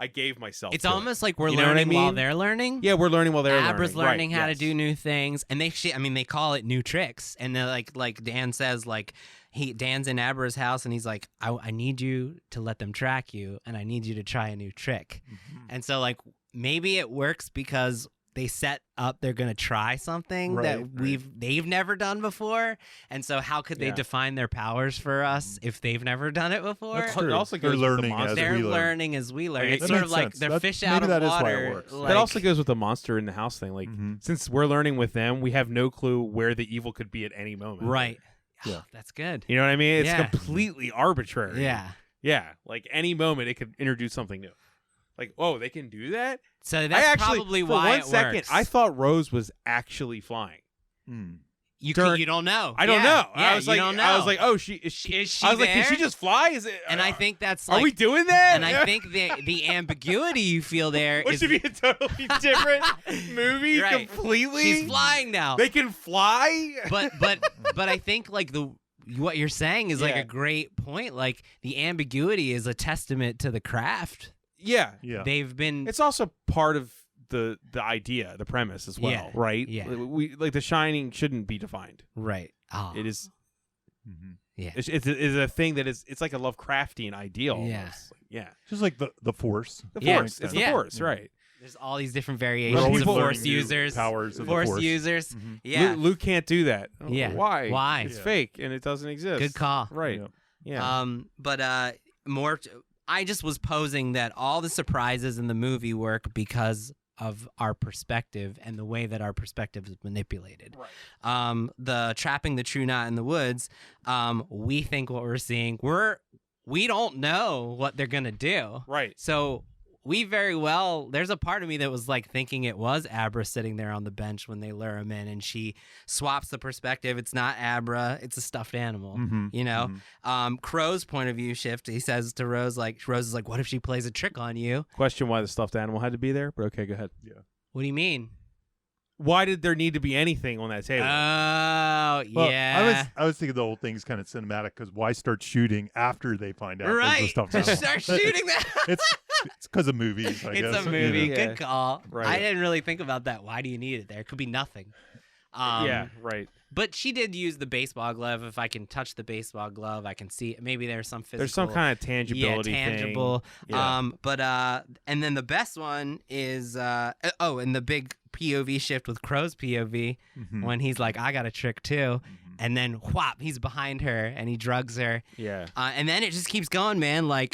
I gave myself. It's almost like we're learning while they're learning. Yeah, we're learning while they're learning. Abra's learning how to do new things, and they call it new tricks. And they're like Dan says, like Dan's in Abra's house, and he's like, I need you to let them track you, and I need you to try a new trick. And so like maybe it works because they set up they're going to try something they've never done before, and so how could they define their powers for us if they've never done it before? That's true. It also goes they're learning as we learn. It's sort of like they're fish out of water. That also goes with the monster in the house thing. Like since we're learning with them, we have no clue where the evil could be at any moment. Right. Yeah, that's good. You know what I mean? It's completely arbitrary. Yeah. Like any moment it could introduce something new. Like, oh, they can do that? So that's probably why for one second, I thought Rose was actually flying. You during- you don't know. I don't Yeah, know. Yeah, I was you like, don't know. I was like, oh, is she I was like, can there? she just fly? Is it? And I think that's Are like, we doing that? and I think the ambiguity you feel there What is should be a totally different movie Right. completely? she's flying now. They can fly. but I think like what you're saying is like Yeah. a great point. Like the ambiguity is a testament to the craft. Yeah. Yeah. They've been It's also part of the idea, the premise as well, Yeah, right? yeah. We like The Shining shouldn't be defined. right. Oh, It is. Mhm. yeah. It's a thing that is. It's like a Lovecraftian ideal. Yeah. Almost. Yeah. Just like the Force. The Yeah. Force. It's the Yeah. Force, right? There's all these different We're variations always of people- Force learning new users. powers of the Force Force. users. Mhm. Yeah. Luke can't do that. Oh, Yeah. Why? Why? It's Yeah. fake and it doesn't exist. Good call. Right. Yeah. Yeah. But more. I just was posing that all the surprises in the movie work because of our perspective and the way that our perspective is manipulated. Right. The trapping the true knot in the woods. We think what we're seeing. We don't know what they're gonna do. Right. So we very well. There's a part of me that was like thinking it was Abra sitting there on the bench when they lure him in, and she swaps the perspective. It's not Abra. It's a stuffed animal. Mhm. You know. Mhm. Crow's point of view shift. He says to Rose, like, Rose is like, "What if she plays a trick on you?" Question why the stuffed animal had to be there, but okay, go ahead. What do you mean? Why did there need to be anything on that table? Oh, Well, yeah. I was thinking the whole thing's kind of cinematic because why start shooting after they find out there's the Right. stuffed Just animal? start shooting that. It's because of movies. I It's guess. a movie. Yeah. Good call. Right. I didn't really think about that. Why do you need it there? It could be nothing. Yeah, right. But she did use the baseball glove. If I can touch the baseball glove, I can see. Maybe there's some physical. There's some kind of tangibility tangible. thing. Yeah. But and then the best one is and the big POV shift with Crow's POV Mhm. when he's like, I got a trick too. Mhm. And then whop, he's behind her and he drugs her. Yeah. And then it just keeps going, man. Like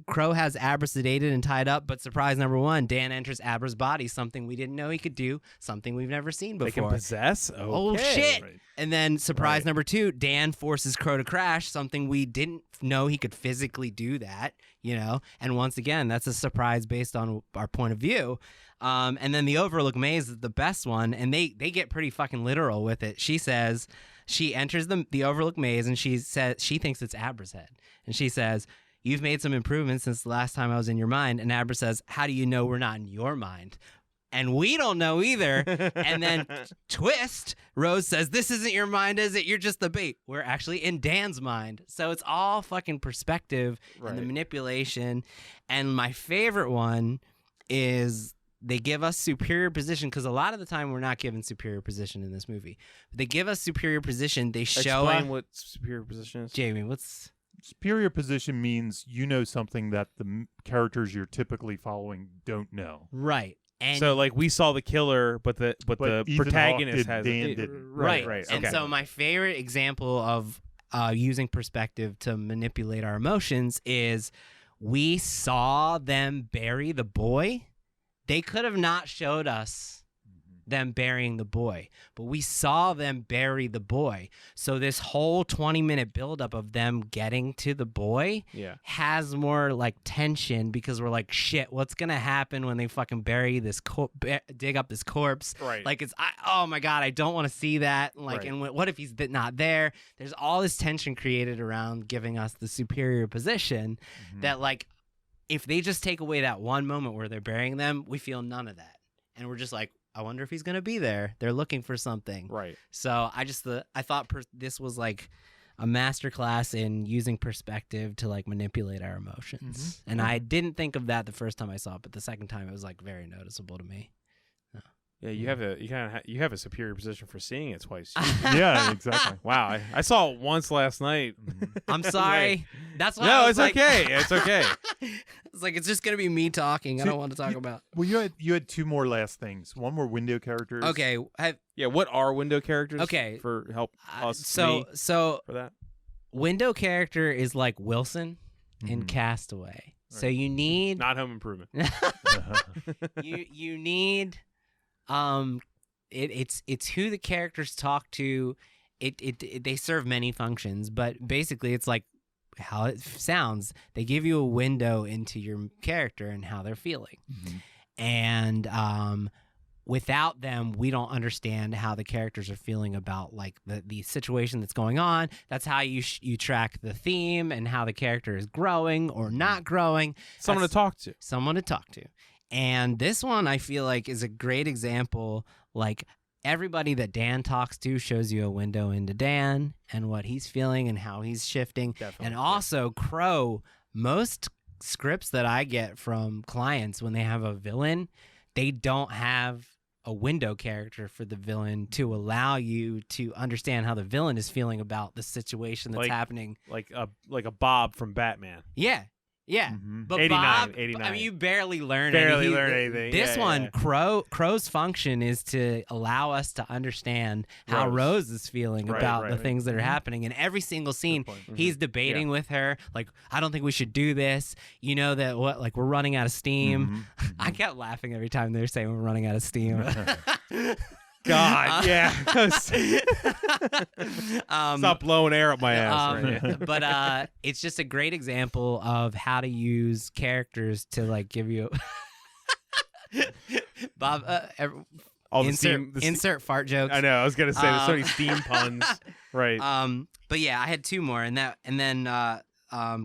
Crow has Abra sedated and tied up, but surprise number one, Dan enters Abra's body, something we didn't know he could do, something we've never seen They can before. possess? Oh, Okay. shit. Right. And then surprise Right. number two, Dan forces Crow to crash, something we didn't know he could physically do that, you know? And once again, that's a surprise based on our point of view. And then the Overlook Maze is the best one, and they get pretty fucking literal with it. She says she enters the Overlook Maze, and she says she thinks it's Abra's head. And she says, "You've made some improvements since the last time I was in your mind." And Abra says, "How do you know we're not in your mind?" And we don't know either. And then twist, Rose says, "This isn't your mind, is it? You're just the bait." We're actually in Dan's mind. So it's all fucking perspective and the Right. manipulation. And my favorite one is they give us superior position, because a lot of the time we're not given superior position in this movie. They give us superior position. They show Explain us. what superior position is. Jamie, what's. Superior position means you know something that the characters you're typically following don't know. Right. And So like we saw the killer, but the Ethan protagonist Hawke has Dan it. didn't. Right. Right. And Okay. so my favorite example of using perspective to manipulate our emotions is we saw them bury the boy. They could have not showed us them burying the boy, but we saw them bury the boy. So this whole 20-minute buildup of them getting to the boy Yeah. has more like tension, because we're like, shit, what's gonna happen when they fucking bury this dig up this corpse? Right. Like oh my god, I don't want to see that. Like, Right. and what if he's not there? There's all this tension created around giving us the superior position that, like, if they just take away that one moment where they're burying them, we feel none of that, and we're just like, I wonder if he's gonna be there. They're looking for something. Right. So I thought this was like a masterclass in using perspective to like manipulate our emotions. And I didn't think of that the first time I saw it, but the second time it was like very noticeable to me. Yeah, you have a superior position for seeing it twice. Yeah, exactly. Wow, I saw it once last night. I'm sorry. That's why. I No, was it's like, okay. It's okay. It's like it's just gonna be me talking. I See, don't want to talk about. Well, you had two more last things. One more window characters. Okay. Yeah, what are window characters? Okay. For help us. So me so for that. window character is like Wilson in Mhm. Castaway. So Right. you need Not Home Improvement. you need it's who the characters talk to. It they serve many functions, but basically it's like how it sounds. They give you a window into your character and how they're feeling. Mhm. And without them, we don't understand how the characters are feeling about like the situation that's going on. That's how you track the theme and how the character is growing or not growing. Someone to talk to. Someone to talk to. And this one I feel like is a great example. Like everybody that Dan talks to shows you a window into Dan and what he's feeling and how he's shifting. Definitely. And also Crow, most scripts that I get from clients when they have a villain, they don't have a window character for the villain to allow you to understand how the villain is feeling about the situation that's happening. Like a Bob from Batman. Yeah. Yeah. But 89, Bob, 89. I mean, you barely learn anything. This Yeah, one, yeah. Crow's function is to allow us to understand how Rose is feeling about the things that are happening. In every single scene, he's debating with her, like, I don't think we should do this. You know that we're running out of steam. I kept laughing every time they were saying we're running out of steam. God, yeah. Stop blowing air up my ass. Right? But it's just a great example of how to use characters to like give you Bob. Insert fart jokes. I know. I was gonna say there's so many steam puns. Right. But yeah, I had two more, and then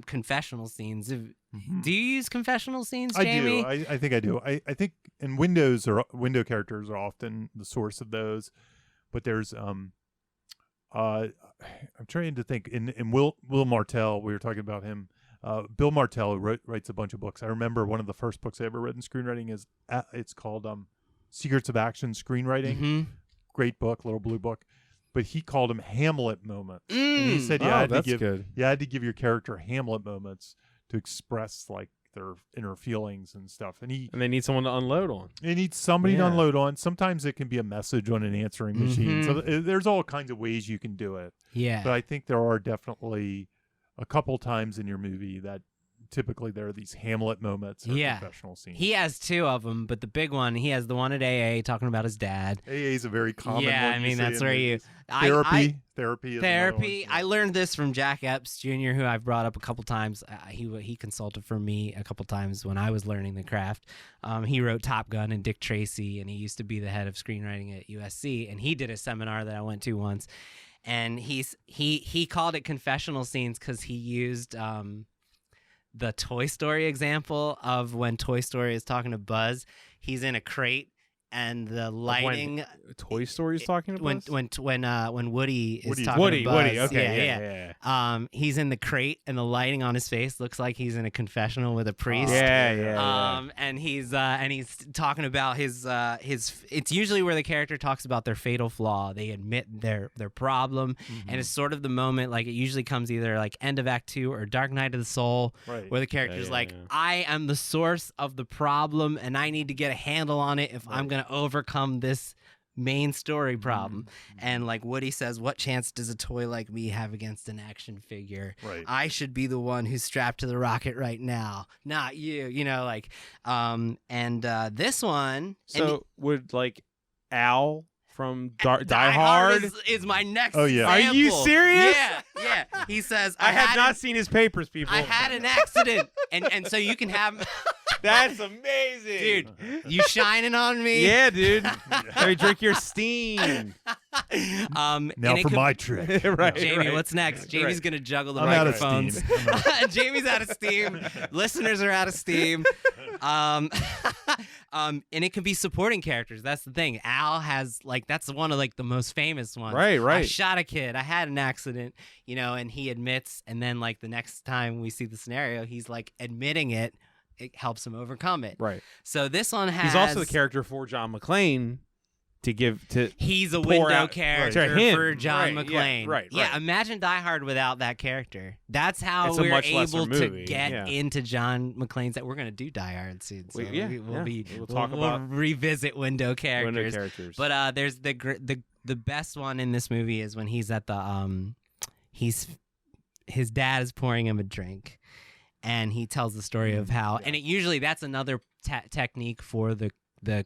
confessional scenes. Do you use confessional scenes, Jamie? I do. I think I do. I think and window characters are often the source of those, but there's I'm trying to think. In Will Martel, we were talking about him. Bill Martel writes a bunch of books. I remember one of the first books I ever read in screenwriting is it's called Secrets of Action Screenwriting. Great book, little blue book. But he called them Hamlet moments. And he said you had to give your character Hamlet moments to express like their inner feelings and stuff. And they need someone to unload on. They need somebody to unload on. Sometimes it can be a message on an answering machine. So there's all kinds of ways you can do it. Yeah. But I think there are definitely a couple times in your movie that typically there are these Hamlet moments or confessional scenes. He has two of them, but the big one, he has the one at AA talking about his dad. AA is a very common one. Yeah, I mean, that's where you... Therapy. I learned this from Jack Epps Jr., who I've brought up a couple times. He consulted for me a couple times when I was learning the craft. He wrote Top Gun and Dick Tracy, and he used to be the head of screenwriting at USC, and he did a seminar that I went to once, and he called it confessional scenes because he used... the Toy Story example of when Toy Story is talking to Buzz, he's in a crate and the lighting. When Toy Story is talking to Buzz? When Woody is talking to Buzz. Woody. Okay, yeah. He's in the crate and the lighting on his face looks like he's in a confessional with a priest. And he's talking about his. It's usually where the character talks about their fatal flaw. They admit their problem, and it's sort of the moment. Like it usually comes either like end of Act 2 or Dark Night of the Soul, where the character's I am the source of the problem, and I need to get a handle on it if I'm gonna overcome this main story problem. And like Woody says, what chance does a toy like me have against an action figure? I should be the one who's strapped to the rocket right now, not you. This one, so would like Al from Die Hard is my next example. Are you serious? Yeah. He says I have not seen his papers, people. I had an accident. and so you can have That's amazing. Dude, you shining on me? Yeah, dude. Let me drink your steam. Now for my trick. Jamie, what's next? Jamie's going to juggle the microphones. Jamie's out of steam. Listeners are out of steam. And it can be supporting characters. That's the thing. Al has, that's one of, the most famous ones. Right. I shot a kid. I had an accident, and he admits, and then, the next time we see the scenario, he's, admitting it. It helps him overcome it. Right. So this one has... He's also the character for John McClane to give to... He's a window character for John McClane. Right. Yeah, imagine Die Hard without that character. That's how we're able to get into John McClane's... We're going to do Die Hard soon. So we'll revisit window characters. But there's the best one in this movie is when he's at the... His dad is pouring him a drink. And he tells the story of how, and that's another technique for the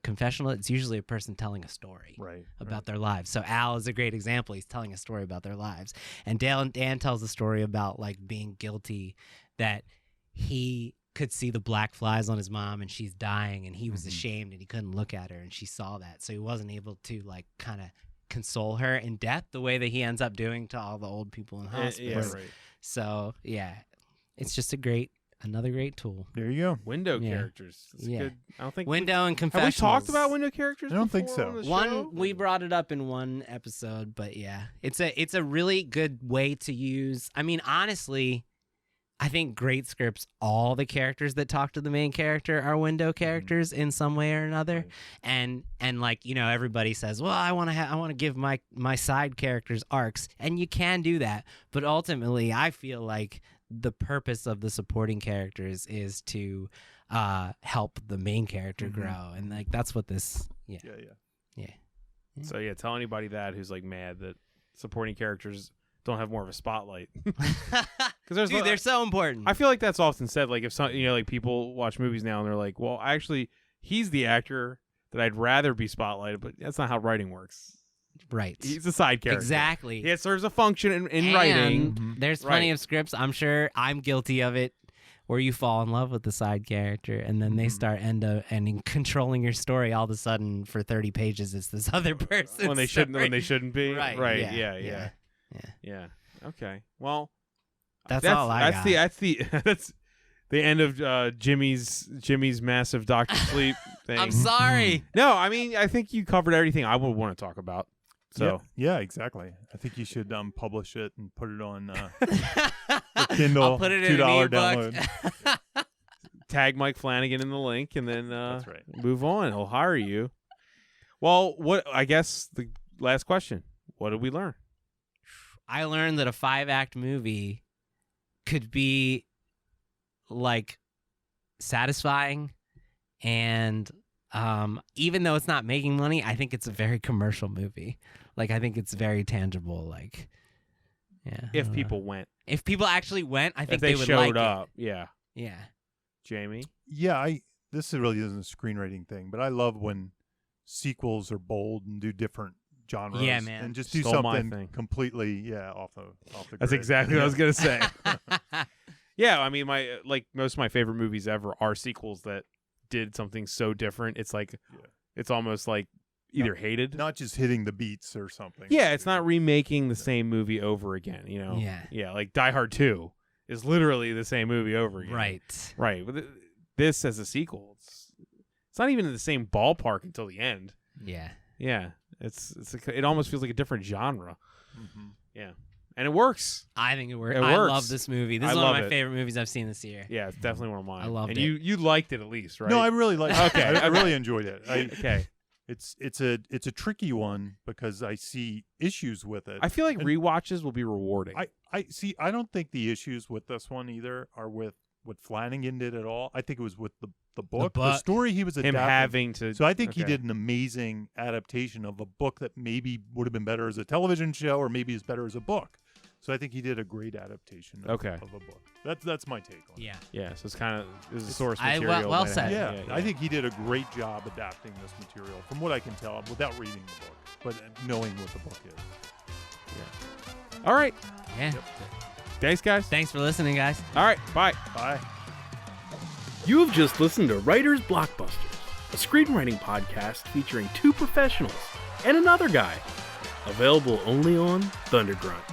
confessional. It's usually a person telling a story about their lives. So Al is a great example. He's telling a story about their lives. And Dan tells a story about being guilty that he could see the black flies on his mom and she's dying, and he was ashamed and he couldn't look at her, and she saw that, so he wasn't able to like kind of console her in death the way that he ends up doing to all the old people in hospice. Yeah, right. So yeah, it's just another great tool. There you go. Window Yeah. characters. That's Yeah. good. I don't think Window and have Confessionals. we talked about window characters? I don't think before so. on the show? One, we brought it up in one episode, but yeah, it's a really good way to use. I mean, honestly, I think great scripts, all the characters that talk to the main character are window characters in some way or another. Right. And like, you know, everybody says, well, I want to give my side characters arcs, and you can do that. But ultimately, I feel like the purpose of the supporting characters is to help the main character grow. And like, that's what this, yeah. So yeah, tell anybody that who's like mad that supporting characters don't have more of a spotlight. Because Dude, they're so important. I feel like that's often said. Like if some, you know, like people watch movies now and they're like, well, actually, he's the actor that I'd rather be spotlighted, but that's not how writing works. Right. He's a side character. Exactly. He serves a function in And writing. There's plenty Right. of scripts, I'm sure I'm guilty of it, where you fall in love with the side character and then they start in controlling your story. All of a sudden, for 30 pages, it's this other person When they shouldn't be. Right. Right. Yeah. Yeah. Okay. Well, That's all I got. That's the end of Jimmy's massive Dr. Sleep thing. I'm sorry. No, I mean, I think you covered everything I would want to talk about. So yeah, exactly. I think you should publish it and put it on Kindle. I'll put it in $2 an download. tag Mike Flanagan in the link, and then That's right. move on. He'll hire you. Well, I guess the last question. What did we learn? I learned that a 5-act movie could be like satisfying, and even though it's not making money, I think it's a very commercial movie. Like, I think it's very tangible. Like, yeah. If people went, if people actually went, I think if they would showed like up, yeah. it. Yeah. Jamie, Yeah, this really isn't a screenwriting thing, but I love when sequels are bold and do different genres. Yeah, man. And just do Stole my something thing. completely, off the that's grid. exactly what I was gonna say. Yeah, I mean, most of my favorite movies ever are sequels that did something so different. It's like, it's almost like either hated. Not just hitting the beats or something. Yeah, it's not remaking the same movie over again. You know. Yeah. Like Die Hard 2 is literally the same movie over again. Right. Right. But this as a sequel, it's not even in the same ballpark until the end. Yeah. Yeah. It almost feels like a different genre. Mm-hmm. Yeah. And it works. I think it works. It I works. love this movie. This I is one of love my it. favorite movies I've seen this year. Yeah, it's definitely one of mine. I loved and it. you liked it at least, right? No, I really like it. Okay. I really enjoyed it. Okay. It's a tricky one because I see issues with it. I feel like And rewatches will be rewarding. I see. I don't think the issues with this one either are with what Flanagan did at all. I think it was with the book, the story he was Him adapting. having to. So I think he okay. did an amazing adaptation of a book that maybe would have been better as a television show, or maybe is better as a book. So I think he did a great adaptation of a book. That's my take on it. Yeah. Yeah, so it's kind of is a source I- material. well might said. have- Yeah, I think he did a great job adapting this material, from what I can tell, without reading the book, but knowing what the book is. All right. Yeah. Thanks, guys. Thanks for listening, guys. All right. Bye. Bye. You have just listened to Writers Blockbusters, a screenwriting podcast featuring two professionals and another guy. Available only on Thunder Grunt.